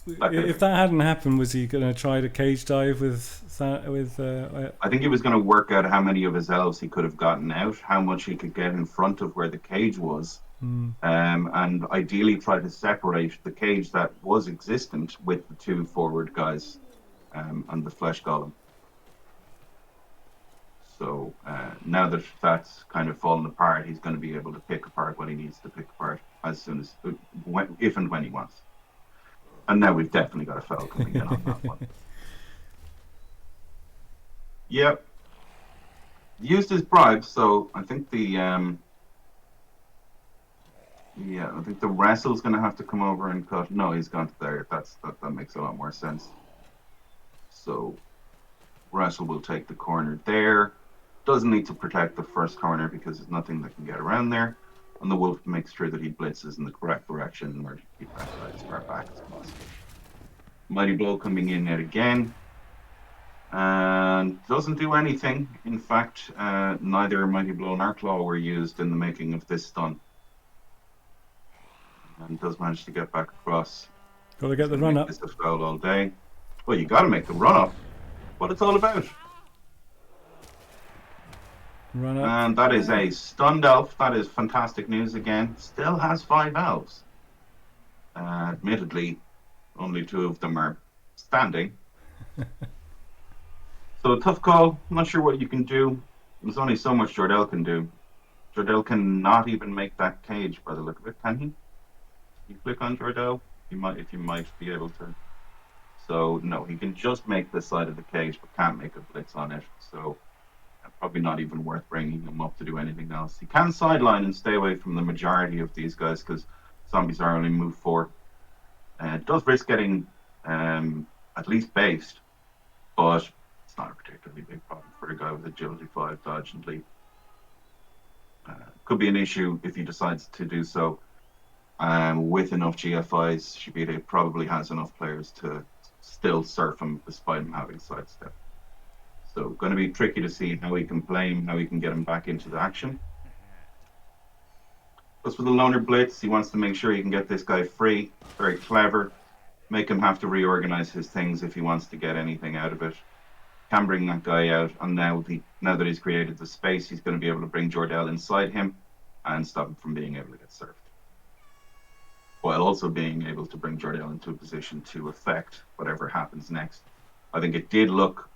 A: If that hadn't happened, was he going to try to cage dive with?
B: I think he was going to work out how many of his elves he could have gotten out, how much he could get in front of where the cage was, and ideally try to separate the cage that was existent with the 2 forward guys and the Flesh Golem. So now that that's kind of fallen apart, he's going to be able to pick apart what he needs to pick apart as soon as, if and when he wants. And now we've definitely got a foul coming in on that one. Yep. Used his bribe, so I think the wrestle's going to have to come over and cut. No, he's gone to there. That makes a lot more sense. So wrestle will take the corner there. Doesn't need to protect the first corner because there's nothing that can get around there. And the wolf makes sure that he blitzes in the correct direction in order to keep that side as far back as possible. Mighty Blow coming in yet again. And doesn't do anything. In fact, neither Mighty Blow nor Claw were used in the making of this stun. And does manage to get back across.
A: Got to get the run up.
B: It's a foul all day. Well, you got to make the run up. What it's all about.
A: Run up.
B: And that is a stunned elf. That is fantastic news again. Still has 5 elves. Admittedly, only 2 of them are standing. So a tough call. I'm not sure what you can do. There's only so much Jordell can do. Jordell cannot even make that cage by the look of it, can he? You click on Jordell? You might be able to. So no, he can just make this side of the cage, but can't make a blitz on it. So probably not even worth bringing him up to do anything else. He can sideline and stay away from the majority of these guys because zombies are only move 4. It does risk getting at least based, but it's not a particularly big problem for a guy with agility 5, dodge and leap. Could be an issue if he decides to do so. With enough GFIs, Chivite probably has enough players to still surf him despite him having sidestep. So going to be tricky to see how he can play him, how he can get him back into the action. As for the loner blitz, he wants to make sure he can get this guy free. Very clever. Make him have to reorganize his things if he wants to get anything out of it. Can bring that guy out, and now that he's created the space, he's going to be able to bring Jordell inside him and stop him from being able to get surfed. While also being able to bring Jordell into a position to affect whatever happens next. I think it did look,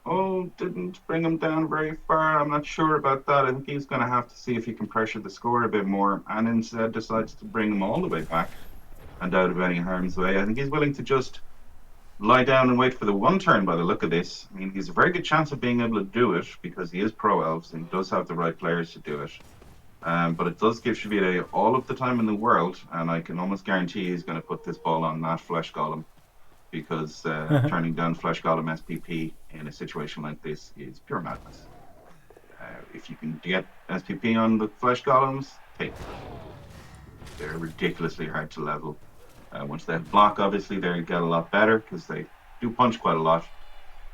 B: didn't bring him down very far. I'm not sure about that. I think he's going to have to see if he can pressure the score a bit more, and instead decides to bring him all the way back and out of any harm's way. I think he's willing to just lie down and wait for the 1 turn by the look of this. I mean, he's a very good chance of being able to do it because he is pro elves and he does have the right players to do it. But it does give Chivite all of the time in the world, and I can almost guarantee he's going to put this ball on that Flesh Golem. Because turning down Flesh Golem SPP in a situation like this is pure madness. If you can get SPP on the Flesh Golems, take them. They're ridiculously hard to level. Once they have block, obviously, they get a lot better because they do punch quite a lot.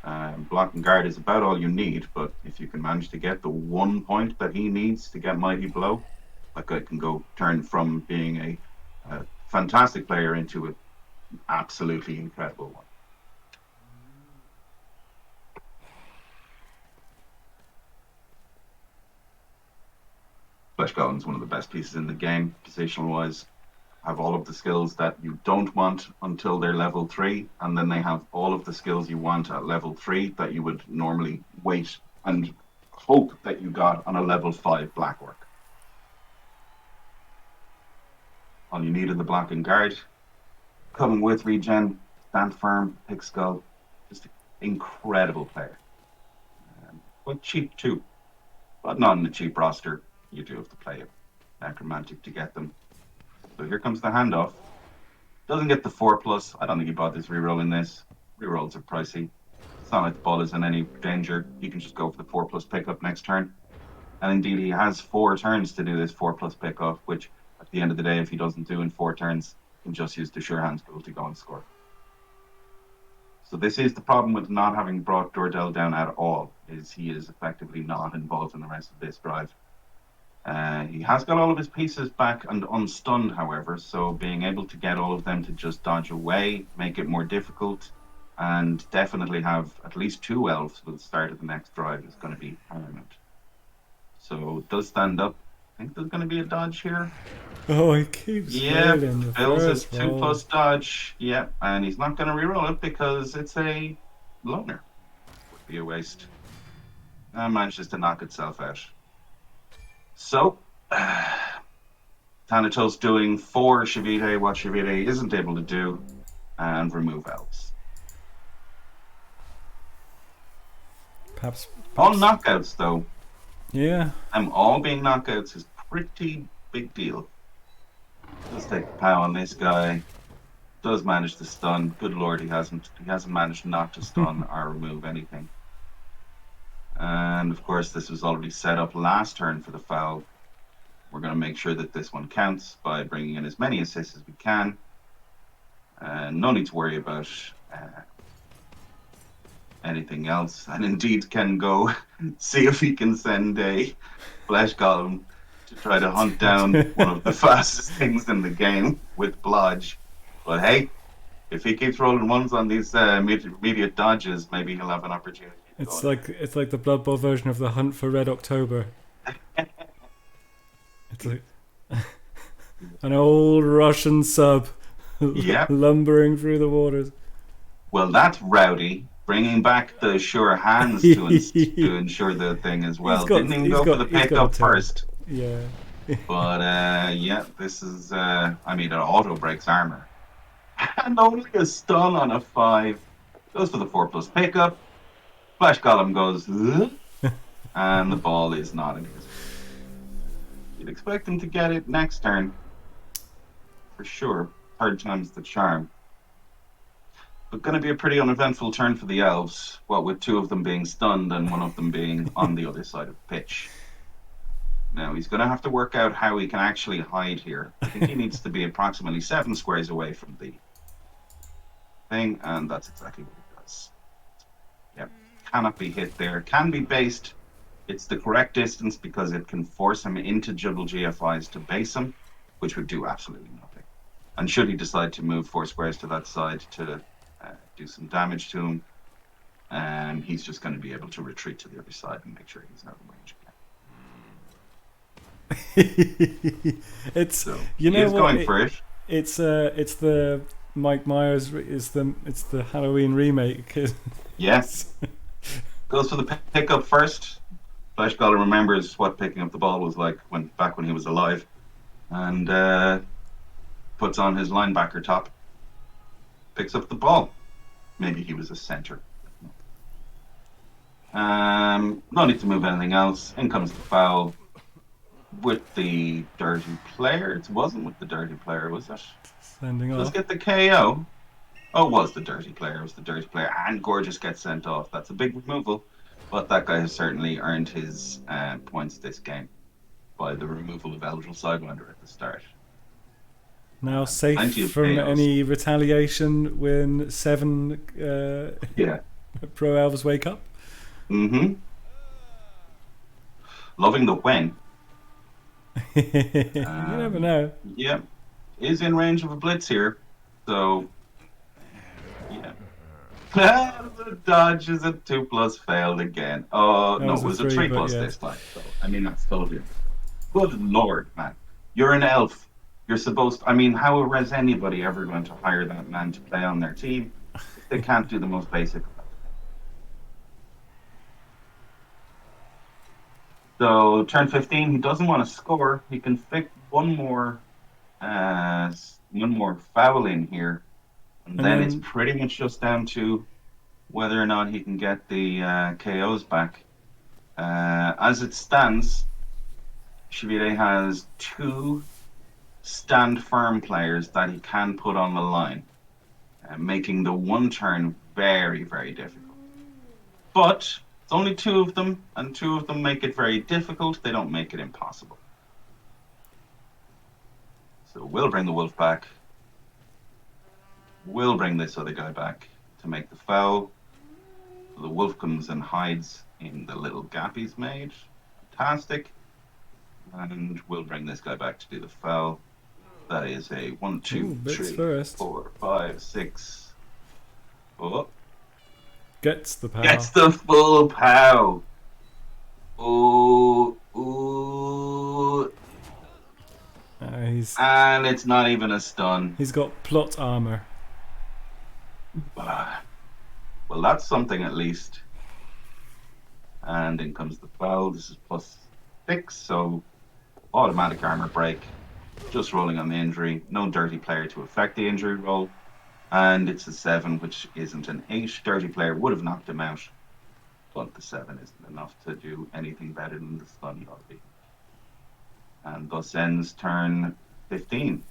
B: Block and guard is about all you need, but if you can manage to get the 1 point that he needs to get Mighty Blow, that guy can go turn from being a fantastic player into an absolutely incredible one. Flesh Golem's one of the best pieces in the game, positional wise. Have all of the skills that you don't want until they're level 3, and then they have all of the skills you want at level 3 that you would normally wait and hope that you got on a level 5 black orc. All you need is the block and guard. Coming with regen, stand firm, pick skull. Just an incredible player. Quite cheap too, but not in a cheap roster. You do have to play it necromantic to get them. So here comes the handoff. Doesn't get the 4+. I don't think he bothers rerolling this. Rerolls are pricey. It's not like the ball is in any danger. You can just go for the 4+ pickup next turn. And indeed, he has 4 turns to do this 4+ pickup, which at the end of the day, if he doesn't do in 4 turns, he can just use the sure hands tool to go and score. So this is the problem with not having brought Dordell down at all, is he is effectively not involved in the rest of this drive. He has got all of his pieces back and unstunned, however, so being able to get all of them to just dodge away, make it more difficult, and definitely have at least 2 elves for the start of the next drive is going to be paramount. So it does stand up. I think there's going to be a dodge here.
A: Oh, he keeps failing the
B: Bills is
A: first
B: 2+ dodge. Yeah, and he's not going to reroll it because it's a loner. Would be a waste. And manages to knock itself out. So, Thanatos doing for Chivite what Chivite isn't able to do, and remove elves.
A: Perhaps.
B: All knockouts, though.
A: Yeah.
B: All being knockouts is pretty big deal. Does take the pow on this guy. Does manage to stun. Good lord, he hasn't managed not to stun or remove anything. And of course, this was already set up last turn for the foul. We're going to make sure that this one counts by bringing in as many assists as we can. No need to worry about anything else. And indeed can go see if he can send a Flesh Golem to try to hunt down one of the fastest things in the game with Blodge. But hey, if he keeps rolling ones on these immediate dodges, maybe he'll have an opportunity.
A: It's like the Blood Bowl version of the Hunt for Red October. It's like an old Russian sub lumbering through the waters.
B: Well, that's rowdy. Bringing back the sure hands to ensure the thing as well. Didn't even go for the pickup first.
A: Yeah.
B: But this is it auto breaks armor. And only a stun on a 5. Goes for the 4+ pickup. Flesh Golem goes, and the ball is not in his. You'd expect him to get it next turn. For sure. 3rd time's the charm. But going to be a pretty uneventful turn for the elves. What with 2 of them being stunned and 1 of them being on the other side of the pitch. Now, he's going to have to work out how he can actually hide here. I think he needs to be approximately 7 squares away from the thing, and that's exactly what he does. Yep. Cannot be hit there. Can be based. It's the correct distance because it can force him into double GFIs to base him, which would do absolutely nothing. And should he decide to move 4 squares to that side to do some damage to him, he's just going to be able to retreat to the other side and make sure he's out of range again.
A: It's what?
B: Going for it.
A: It's the Mike Myers. It's the Halloween remake.
B: Yes. Goes for the pickup first. Flesh Golem remembers what picking up the ball was like back when he was alive, and puts on his linebacker top. Picks up the ball. Maybe he was a center. No need to move anything else. In comes the foul with the dirty player. It wasn't with the dirty player, was it?
A: Sending off.
B: Let's get the KO. Oh, it was the dirty player. It was the dirty player. And Gorgeous gets sent off. That's a big removal. But that guy has certainly earned his points this game by the removal of Eldril Sidewinder at the start.
A: Now safe from any retaliation when 7...
B: Yeah.
A: Pro elves wake up.
B: Mm-hmm. Loving the when.
A: You never know.
B: Yeah, is in range of a blitz here. So, yeah. The dodge is a 2+ failed again. Oh,
A: That
B: no,
A: was
B: it
A: a
B: was a
A: 3, but
B: 3+
A: yes.
B: this time. So, I mean, that's totally understandable. Good Lord, man. You're an elf. You're supposed to, I mean, how is anybody ever going to hire that man to play on their team if they can't do the most basic of things? So, turn 15, he doesn't want to score. He can fit one more foul in here. And
A: And
B: then it's
A: then
B: pretty much just down to whether or not he can get the KOs back. As it stands, Chivite has 2 stand firm players that he can put on the line, making the one turn very, very difficult. But it's only 2 of them, and 2 of them make it very difficult. They don't make it impossible. So we'll bring the wolf back. We'll bring this other guy back to make the foul. The wolf comes and hides in the little gap he's made. Fantastic. And we'll bring this guy back to do the foul. That is a 1, 2,
A: bits
B: 3,
A: first.
B: 4, 5, 6. Oh,
A: Gets the
B: gets
A: power.
B: the full pow. Ooh, ooh.
A: He's
B: And it's not even a stun.
A: he's got plot armor.
B: Well, that's something at least. And in comes the foul. This is +6, so automatic armor break. Just rolling on the injury. No dirty player to affect the injury roll. And it's a 7, which isn't an 8. Dirty player would have knocked him out, but the 7 isn't enough to do anything better than the stun lobby. And thus ends turn 15.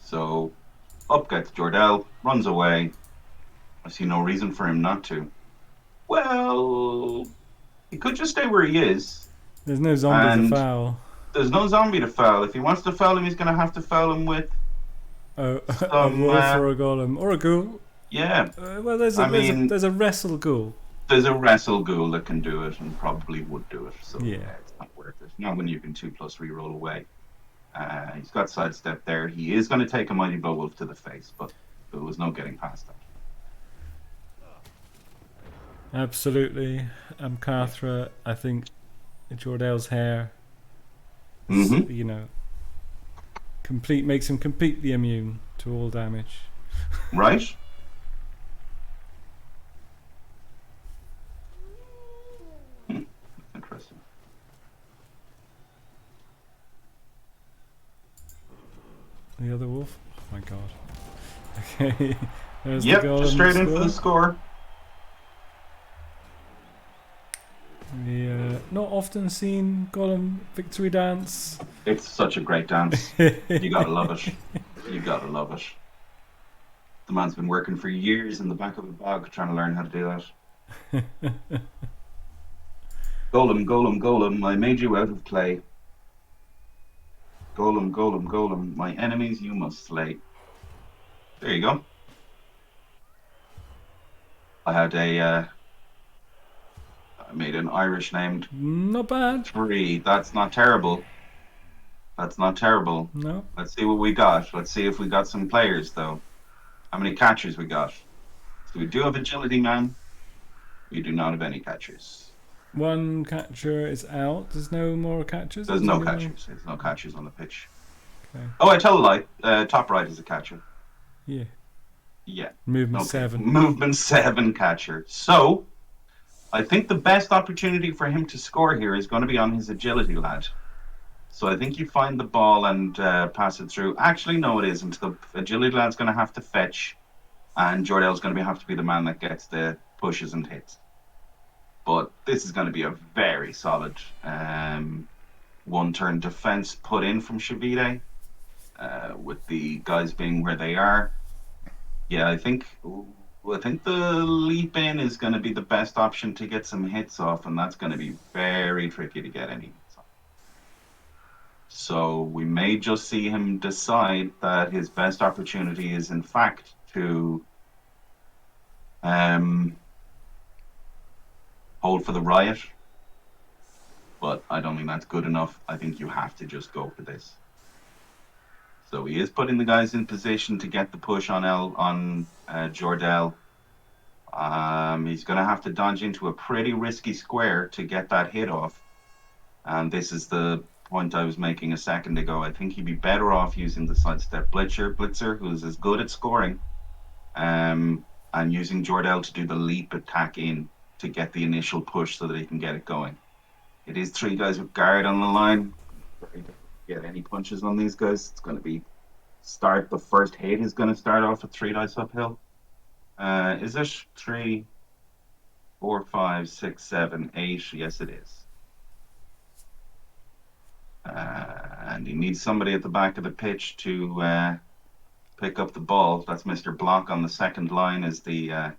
B: So up gets Jordell, runs away. I see no reason for him not to. Well, he could just stay where he is.
A: There's no zombie to
B: And
A: foul.
B: there's no zombie to foul. If he wants to foul him, he's going to have to foul him with
A: Oh, a
B: some.
A: wolf or a golem or a ghoul.
B: Yeah.
A: Well, there's a wrestle ghoul.
B: There's a wrestle ghoul that can do it and probably would do it. So
A: Yeah.
B: it's not worth it. Not when you can 2+ reroll away. He's got sidestep there. He is going to take a mighty blow wolf to the face, but there was no getting past that.
A: Absolutely. Cathra, I think Jordell's hair,
B: Mm-hmm.
A: you know, makes him completely immune to all damage.
B: Right? Interesting.
A: The other wolf? Oh my god. Okay. There's the
B: Yep,
A: golem
B: just straight in
A: score.
B: for the score.
A: The not often seen golem victory dance.
B: It's such a great dance. You gotta love it. You gotta love it. The man's been working for years in the back of a bog trying to learn how to do that. Golem, golem, golem, I made you out of clay. Golem, golem, golem, my enemies you must slay. There you go. I made an Irish named
A: Not bad.
B: 3. That's not terrible. That's not terrible.
A: No.
B: Let's see what we got. Let's see if we got some players, though. How many catchers we got? So we do have agility, man. We do not have any catchers.
A: One catcher is out. There's no more catchers?
B: There's no catchers. There's no catchers on the pitch.
A: Okay.
B: Oh, I tell a lie. Top right is a catcher.
A: Yeah.
B: Yeah.
A: Movement
B: Okay.
A: 7.
B: Movement 7 catcher. So, I think the best opportunity for him to score here is going to be on his agility lad. So I think you find the ball and pass it through. Actually, no, it isn't. The agility lad's going to have to fetch, and Jordell's going to have to be the man that gets the pushes and hits. But this is going to be a very solid one-turn defense put in from Chivite, with the guys being where they are. Yeah, I think the leap in is going to be the best option to get some hits off, and that's going to be very tricky to get any hits off. So we may just see him decide that his best opportunity is, in fact, to hold for the riot. But I don't think that's good enough. I think you have to just go for this. So he is putting the guys in position to get the push on Jordell. He's going to have to dodge into a pretty risky square to get that hit off. And this is the point I was making a second ago. I think he'd be better off using the sidestep blitzer, who's as good at scoring, and using Jordell to do the leap attack in to get the initial push so that he can get it going. It is 3 guys with guard on the line. Very difficult to get any punches on these guys. It's going to be the first hit is going to start off with 3 dice uphill. Is it 3, 4, 5, 6, 7, 8? Yes, it is. And he needs somebody at the back of the pitch to pick up the ball. That's Mr. Block on the second line is the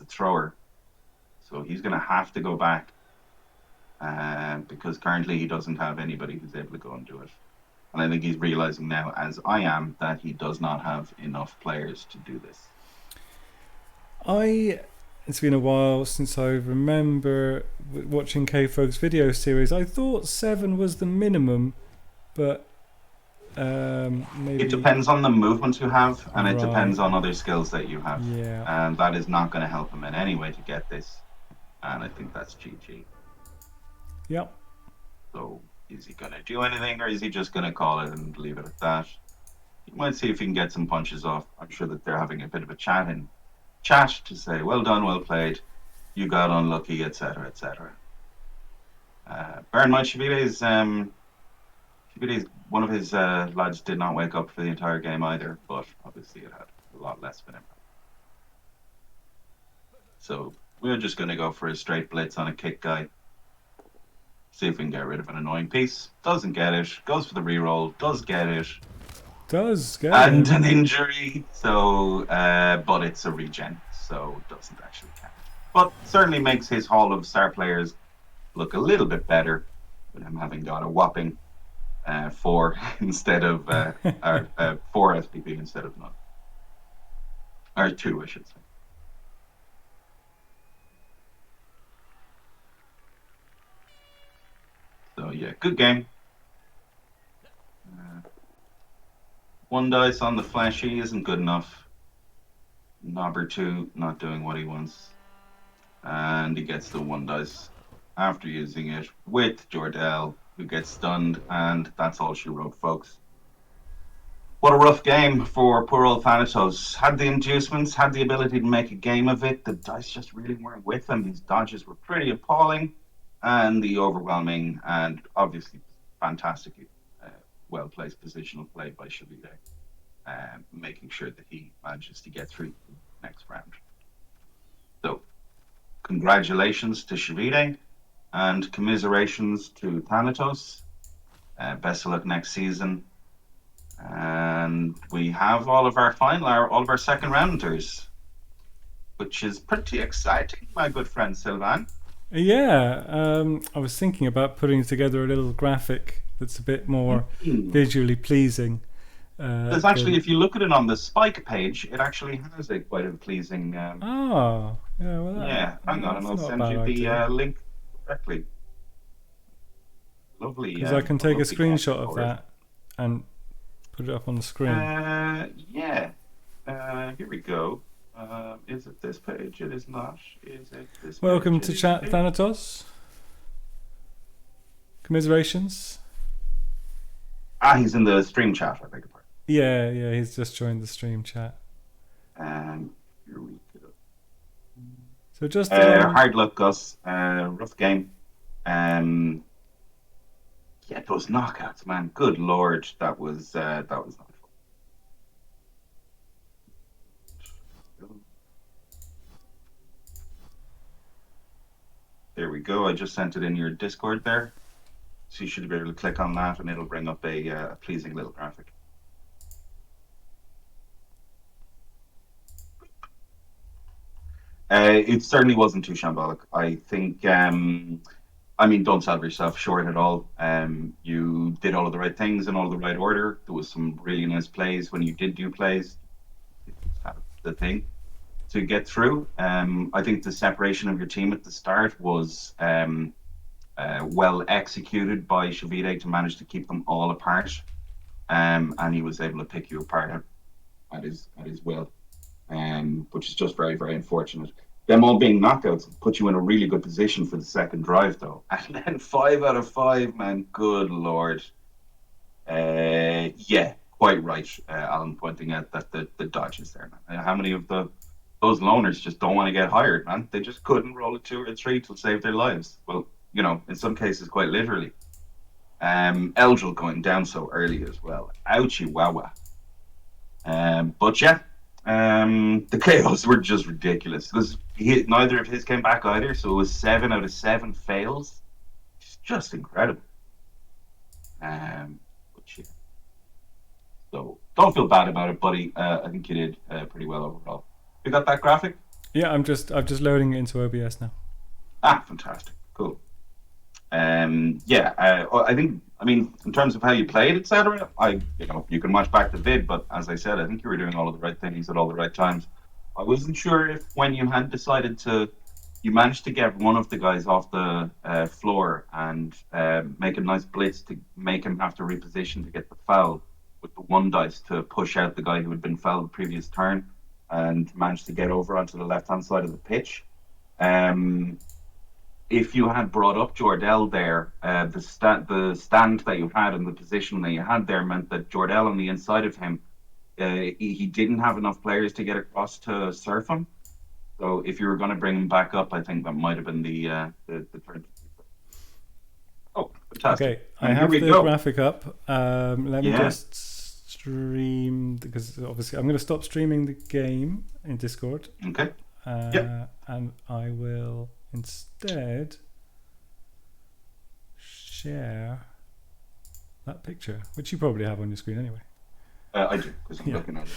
B: thrower. So he's going to have to go back because currently he doesn't have anybody who's able to go and do it. And I think he's realizing now, as I am, that he does not have enough players to do this.
A: It's been a while since I remember watching K-Fog's video series. I thought 7 was the minimum, but maybe...
B: It depends on the movement you have, and it
A: Right.
B: depends on other skills that you have.
A: Yeah.
B: And that is not going to help him in any way to get this. And I think that's GG.
A: Yep.
B: So is he going to do anything, or is he just going to call it and leave it at that? You might see if he can get some punches off. I'm sure that they're having a bit of a chat to say, well done, well played, you got unlucky, etc., etc. Bear in mind, Chivite's one of his lads did not wake up for the entire game either, but obviously it had a lot less of an impact. So we're just going to go for a straight blitz on a kick guy. See if we can get rid of an annoying piece. Doesn't get it. Goes for the reroll. Does get it.
A: Does get
B: and
A: it.
B: an injury. So, but it's a regen, so it doesn't actually count. But certainly makes his haul of star players look a little bit better with him having got a whopping 4 instead of 4 SPP instead of none, or 2, I should say. So yeah, good game. 1 dice on the flashy isn't good enough. Number 2 not doing what he wants, and he gets the 1 dice after using it with Jordell, who gets stunned, and that's all she wrote, folks. What a rough game for poor old Thanatos. Had the inducements, had the ability to make a game of it. The dice just really weren't with him. His dodges were pretty appalling, and the overwhelming and obviously fantastically well-placed positional play by Chivite, making sure that he manages to get through the next round. So, congratulations to Chivite, and commiserations to Thanatos. Best of luck next season. And we have all of our second rounders, which is pretty exciting, my good friend Sylvan.
A: Yeah, I was thinking about putting together a little graphic that's a bit more visually pleasing.
B: There's actually, if you look at it on the Spike page, it actually has quite a pleasing.
A: Yeah, well,
B: hang on, and I'll send you the link directly. Lovely.
A: Because I can take a screenshot of that and put it up on the screen.
B: Here we go. Is it this page? It is not. Is it this page?
A: Welcome to chat, Thanatos. Commiserations.
B: He's in the stream chat, I beg your pardon.
A: Yeah, he's just joined the stream chat.
B: Here we go.
A: So just
B: hard luck, Gus. Rough game. Yeah, those knockouts, man. Good lord, that was not fun. There we go. I just sent it in your Discord there. So you should be able to click on that and it'll bring up a pleasing little graphic. It certainly wasn't too shambolic. I think I mean, don't sell yourself short at all. You did all of the right things in all of the right order. There was some really nice plays when you did do plays. It was kind of the thing to get through. I think the separation of your team at the start was well executed by Chivite to manage to keep them all apart. And he was able to pick you apart at his will, which is just very, very unfortunate. Them all being knockouts put you in a really good position for the second drive, though. And then 5 out of 5, man, good lord. Yeah, quite right, Alan, pointing out that the dodge is there, man. How many of those loners just don't want to get hired, man? They just couldn't roll a 2 or 3 to save their lives. Well, in some cases, quite literally. Eldril going down so early as well. Ouchie wawa. But yeah, the KOs were just ridiculous because neither of his came back either. So it was 7 out of 7 fails. It's just incredible. But yeah. So don't feel bad about it, buddy. I think you did pretty well overall. You got that graphic?
A: Yeah, I'm just loading it into OBS now.
B: Fantastic. Cool. Yeah, I mean, in terms of how you played, etc. You can watch back the vid, but as I said, I think you were doing all of the right things at all the right times. I wasn't sure if when you had decided you managed to get one of the guys off the floor and make a nice blitz to make him have to reposition to get the foul with the 1 dice to push out the guy who had been fouled the previous turn and managed to get over onto the left-hand side of the pitch. If you had brought up Jordell there, the stand that you had and the position that you had there meant that Jordell on the inside of him, he didn't have enough players to get across to surf him. So if you were going to bring him back up, I think that might have been the turn. Oh, fantastic!
A: Okay, I have the graphic up. Let me just stream because obviously I'm going to stop streaming the game in Discord.
B: Okay.
A: And I will instead share that picture, which you probably have on your screen anyway.
B: I do, because I'm looking at it.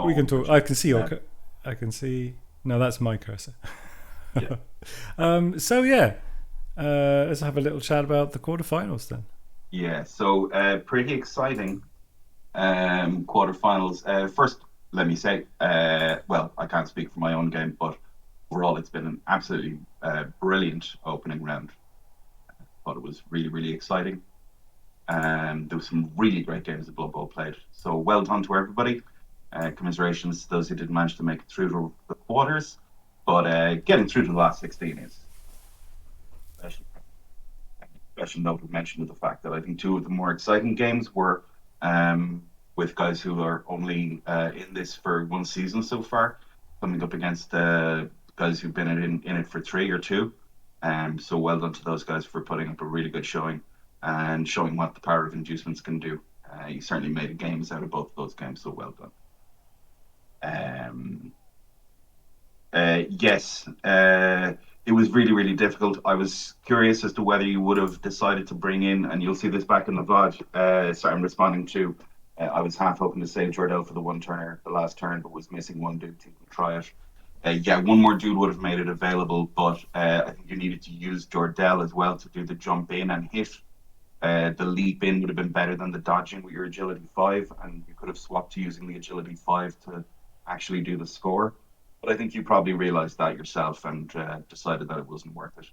A: We can talk. I can see I can see. No, that's my cursor. So yeah, let's have a little chat about the quarterfinals then.
B: Yeah. So pretty exciting quarterfinals. First, let me say, well, I can't speak for my own game, but overall, it's been an absolutely brilliant opening round. I thought it was really, really exciting. There was some really great games of Blood Bowl played. So well done to everybody. Commiserations to those who didn't manage to make it through to the quarters. But getting through to the last 16 is special note of mention of the fact that I think 2 of the more exciting games were with guys who are only in this for 1 season so far, coming up against guys who've been in it for 3 or 2. So well done to those guys for putting up a really good showing and showing what the power of inducements can do. You certainly made games out of both of those games, so well done. Yes, it was really, really difficult. I was curious as to whether you would have decided to bring in, and you'll see this back in the VOD. Sorry, I'm responding to. I was half hoping to save Jordell for the 1-turner, the last turn, but was missing 1 dude to try it. Yeah, 1 more dude would have made it available, but I think you needed to use Jordell as well to do the jump in and hit. The leap in would have been better than the dodging with your agility 5, and you could have swapped to using the agility 5 to actually do the score. But I think you probably realized that yourself and decided that it wasn't worth it.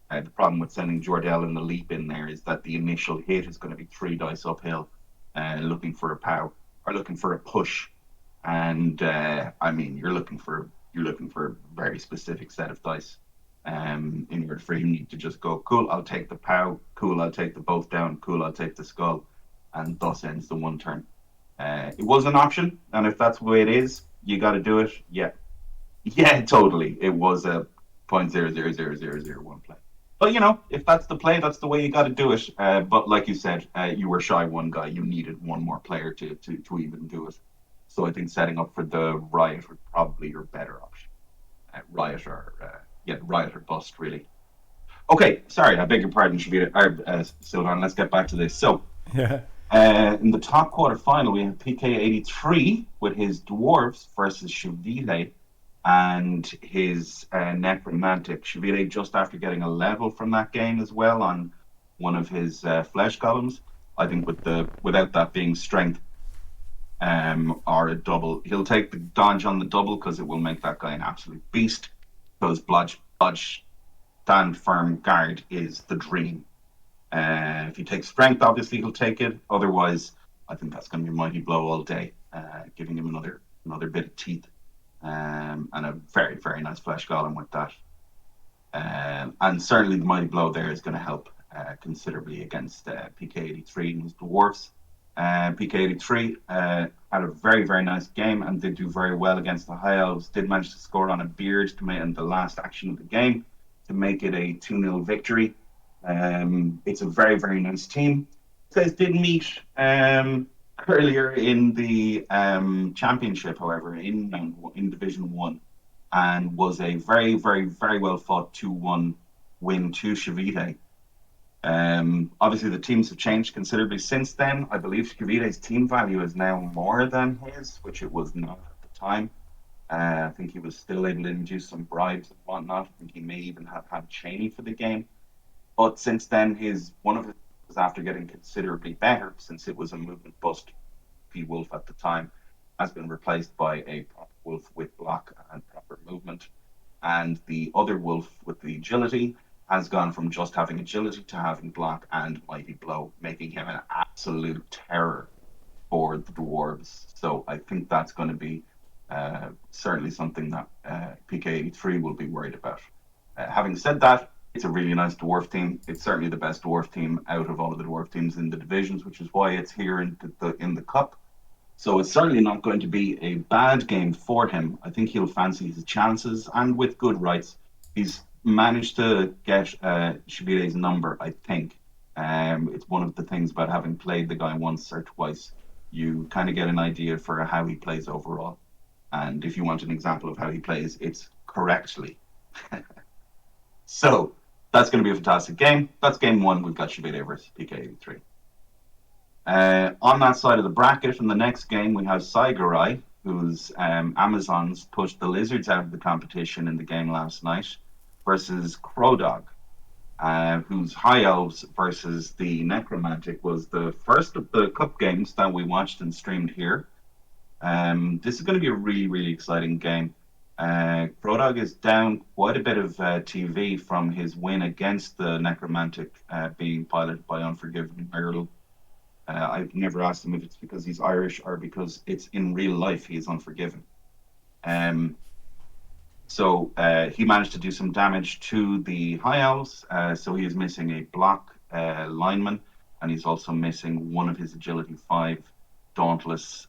B: The problem with sending Jordell in the leap in there is that the initial hit is going to be 3 dice uphill, looking for a pow or looking for a push, and I mean you're looking for a very specific set of dice. In order for him to just go, cool, I'll take the pow, cool, I'll take the both down, cool, I'll take the skull, and thus ends the 1 turn. It was an option, and if that's the way it is, you got to do it. Yeah, totally. It was a 0.000001 play. But if that's the play, that's the way you got to do it. But like you said, you were shy 1 guy. You needed 1 more player to even do it. So I think setting up for the Riot was probably your better option. Riot or bust, really. Okay, sorry, I beg your pardon, Sylvan. Let's get back to this. So, in the top quarter final, we have PK83 with his Dwarves versus Chivite. and his necromantic. Chivite, just after getting a level from that game as well on one of his flesh columns. I think without that being strength or a double, he'll take the dodge on the double because it will make that guy an absolute beast. Because bludge stand firm guard is the dream. If he takes strength, obviously he'll take it. Otherwise, I think that's going to be mighty blow all day, giving him another bit of teeth, and a very very nice flesh golem with that. And certainly the mighty blow there is going to help considerably against PK83 and his dwarves. PK83 had a very very nice game and did do very well against the high elves. Did manage to score on a beard to make in the last action of the game to make it a 2-0 victory. It's a very, very nice team. These guys did meet earlier in the championship, however, in Division 1, and was a very, very, very well fought 2-1 win to Chivite. Obviously, the teams have changed considerably since then. I believe Chivite's team value is now more than his, which it was not at the time. I think he was still able to induce some bribes and whatnot. I think he may even have had Cheney for the game. But since then, one of his was after getting considerably better, since it was a movement bust. P Wolf at the time has been replaced by a proper wolf with block and proper movement, and the other wolf with the agility has gone from just having agility to having block and mighty blow, making him an absolute terror for the dwarves. So I think that's going to be certainly something that PK83 will be worried about. Having said that, it's a really nice dwarf team. It's certainly the best dwarf team out of all of the dwarf teams in the divisions, which is why it's here in the cup. So it's certainly not going to be a bad game for him. I think he'll fancy his chances, and with good rights, he's managed to get Chivite's number. I think it's one of the things about having played the guy once or twice. You kind of get an idea for how he plays overall. And if you want an example of how he plays, it's correctly. So that's going to be a fantastic game. That's game one. We've got Chivite versus PK83. On that side of the bracket, in the next game, we have Saigarai, whose Amazons pushed the Lizards out of the competition in the game last night, versus Crowdog, whose High Elves versus the Necromantic was the first of the cup games that we watched and streamed here. This is going to be a really, really exciting game. Crowdog is down quite a bit of TV from his win against the Necromantic, being piloted by Unforgiven Earl. I've never asked him if it's because he's Irish or because it's in real life he is Unforgiven. So he managed to do some damage to the High Elves. So he is missing a block lineman, and he's also missing one of his Agility 5 Dauntless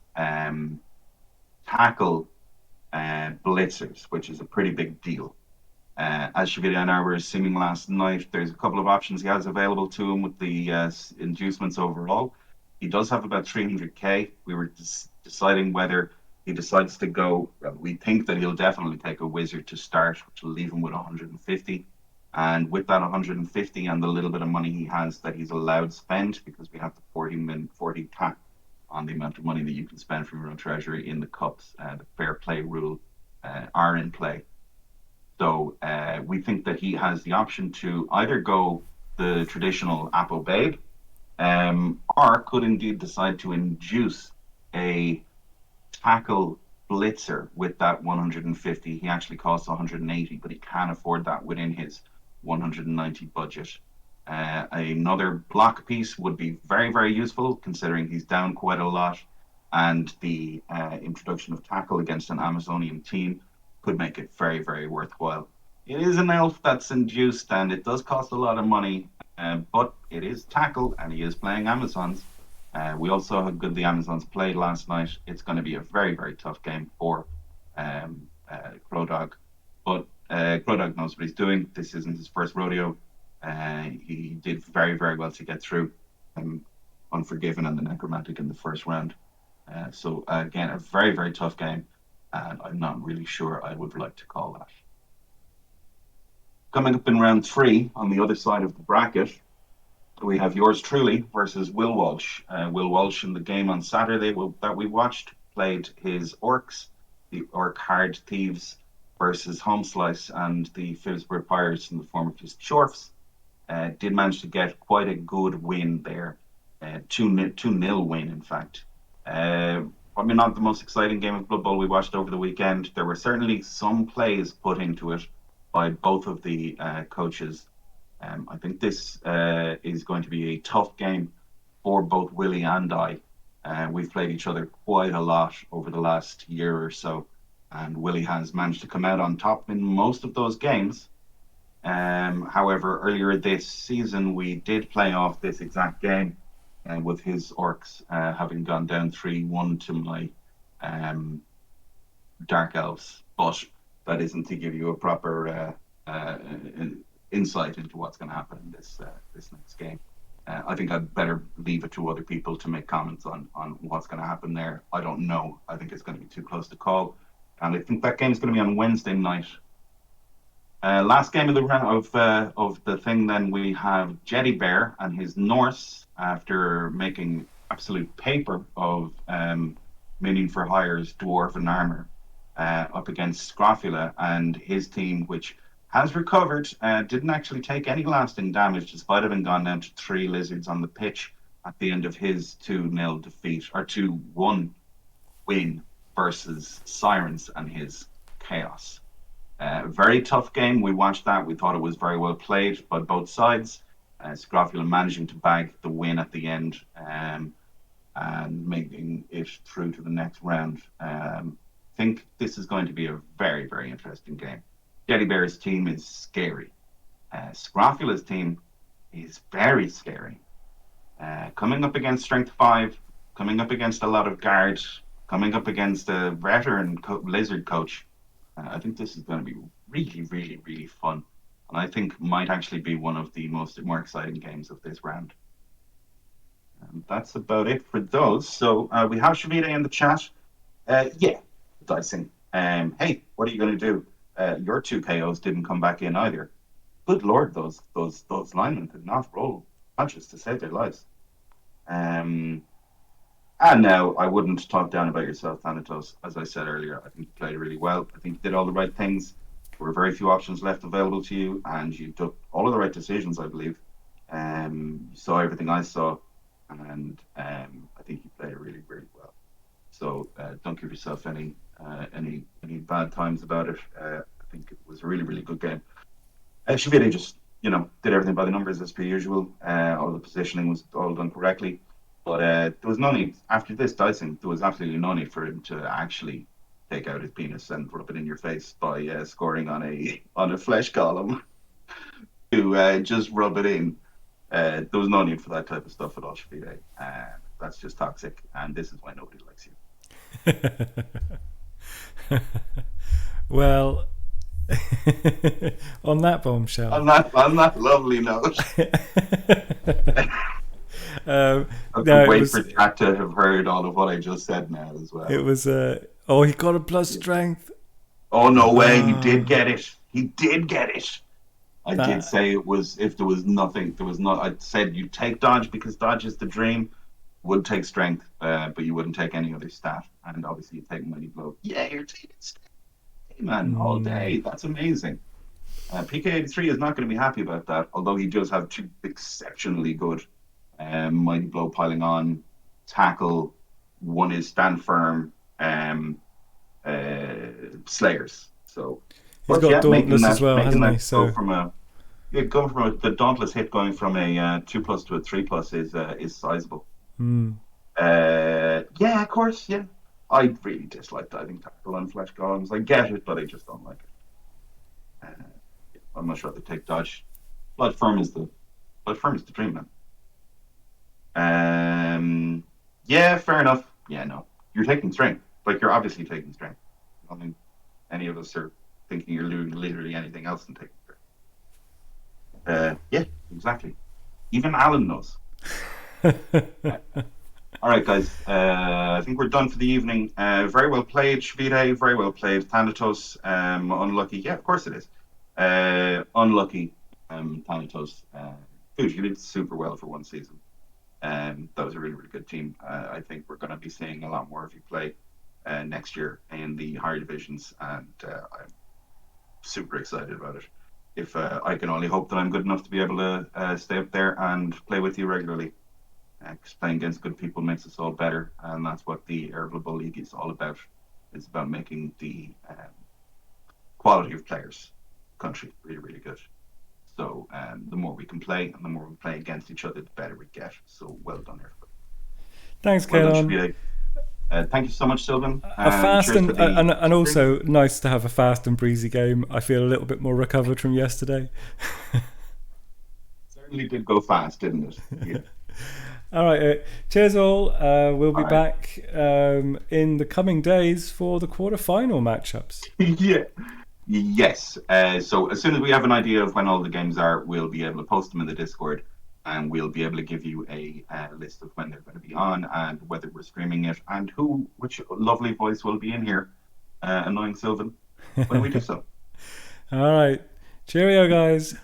B: tackle blitzers, which is a pretty big deal. As Chivite and I were assuming last night, there's a couple of options he has available to him with the inducements overall. He does have about 300k. We were deciding whether he decides to go. We think that he'll definitely take a wizard to start, which will leave him with 150. And with that 150 and the little bit of money he has that he's allowed to spend, because we have the 40 cap on the amount of money that you can spend from your own treasury in the cups, the fair play rule are in play. So we think that he has the option to either go the traditional Apo Babe, or could indeed decide to induce a tackle blitzer with that 150. He actually costs 180, but he can afford that within his 190 budget. Another block piece would be very, very useful, considering he's down quite a lot, and the introduction of tackle against an Amazonian team could make it very, very worthwhile. It is an elf that's induced, and it does cost a lot of money, but it is tackle, and he is playing Amazons. We also had good the Amazons played last night. It's going to be a very, very tough game for Crowdog, but Crowdog knows what he's doing. This isn't his first rodeo. He did very, very well to get through Unforgiven and the Necromantic in the first round. So again, a very, very tough game, and I'm not really sure I would like to call that. Coming up in round 3, on the other side of the bracket, we have yours truly versus Will Walsh. Will Walsh in the game on Saturday that we watched played his orcs, the orc hard thieves, versus Home Slice and the Phillipsburg Pirates in the form of his Chorfs. Did manage to get quite a good win there. 2-0 win, in fact. Probably not the most exciting game of Blood Bowl we watched over the weekend. There were certainly some plays put into it by both of the coaches. I think this is going to be a tough game for both Willie and I. We've played each other quite a lot over the last year or so, and Willie has managed to come out on top in most of those games. However, earlier this season, we did play off this exact game with his Orcs having gone down 3-1 to my Dark Elves. But that isn't to give you a proper insight into what's going to happen in this next game. I think I'd better leave it to other people to make comments on what's going to happen there. I don't know. I think it's going to be too close to call. And I think that game is going to be on Wednesday night. Last game of the round of the thing, then we have Jetty-bearer and his Norse after making absolute paper of Minion for Hire's Dwarven Armor up against Scrofula and his team, which has recovered, didn't actually take any lasting damage despite having gone down to 3 lizards on the pitch at the end of his 2-0 defeat, or 2-1 win versus Sirens and his Chaos. Very tough game. We watched that. We thought it was very well played by both sides. Scrofula managing to bag the win at the end and making it through to the next round. I think this is going to be a very, very interesting game. Jetty-bearer's team is scary. Scrofula's team is very scary. Coming up against Strength 5, coming up against a lot of guard, coming up against a veteran lizard coach. I think this is going to be really, really, really fun. And I think might actually be one of the more exciting games of this round. And that's about it for those. So we have Chivite in the chat. Yeah, dicing. Hey, what are you going to do? Your 2 KOs didn't come back in either. Good Lord, those linemen could not roll punches to save their lives. And now, I wouldn't talk down about yourself, Thanatos. As I said earlier, I think you played really well. I think you did all the right things. There were very few options left available to you, and you took all of the right decisions, I believe. You saw everything I saw, and I think you played really, really well. So don't give yourself any bad times about it. I think it was a really, really good game. Chivite just, did everything by the numbers as per usual. All the positioning was all done correctly. But there was no need, after this dicing, there was absolutely no need for him to actually take out his penis and rub it in your face by scoring on a flesh column to just rub it in. There was no need for that type of stuff at all, Chivite. That's just toxic, and this is why nobody likes
A: you. Well, on that bombshell.
B: On that lovely note. I can wait for Kat to have heard all of what I just said now as well.
A: It was he got a plus strength.
B: Oh, no way, he did get it. He did get it. I did say it was, if there was nothing, I said you take dodge because dodge is the dream. Would take strength, but you wouldn't take any other stat. And obviously you take mighty blow. Yeah, you're taking strength. Hey, man, all day. That's amazing. PK83 is not going to be happy about that, although he does have 2 exceptionally good mighty blow piling on, tackle. One is stand firm, slayers. So
A: he's got dauntless as well, hasn't he? So
B: going from the dauntless hit going from a 2+ to a 3+ is sizable. Yeah, of course. Yeah, I really dislike diving tackle on flesh columns. I get it, but I just don't like it. I'm not sure if they take dodge. Blood firm is the dream, man. Yeah, fair enough. Yeah, no, you're taking strength. Like, you're obviously taking strength. I don't think any of us are thinking you're doing literally anything else than taking strength. Yeah, exactly. Even Alan knows. All right, guys. I think we're done for the evening. Very well played, Chivite. Very well played, Thanatos. Unlucky. Yeah, of course it is. Unlucky, Thanatos. Dude, you did super well for one season. That was a really, really good team. I think we're going to be seeing a lot more of you play next year in the higher divisions, and I'm super excited about it. If I can only hope that I'm good enough to be able to stay up there and play with you regularly. Because playing against good people makes us all better, and that's what the Air Global League is all about. It's about making the quality of players country really, really good. So the more we can play and the more we play against each other, the better we get. So well done, everybody.
A: Thanks,
B: Well done,
A: Kalon.
B: Chivite. Thank you so much, Sylvan.
A: A fast
B: Cheers for the
A: and also nice to have a fast and breezy game. I feel a little bit more recovered from yesterday.
B: Certainly did go fast, didn't it? Yeah.
A: All right, cheers all. We'll be
B: All right.
A: back in the coming days for the quarterfinal matchups.
B: Yeah. Yes. So as soon as we have an idea of when all the games are, we'll be able to post them in the Discord, and we'll be able to give you a list of when they're going to be on and whether we're streaming it and which lovely voice will be in here, annoying Sylvan, when we do so.
A: All right. Cheerio, guys.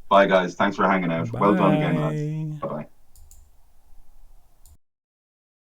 B: Bye, guys. Thanks for hanging out. Well done again, lads.
A: Bye.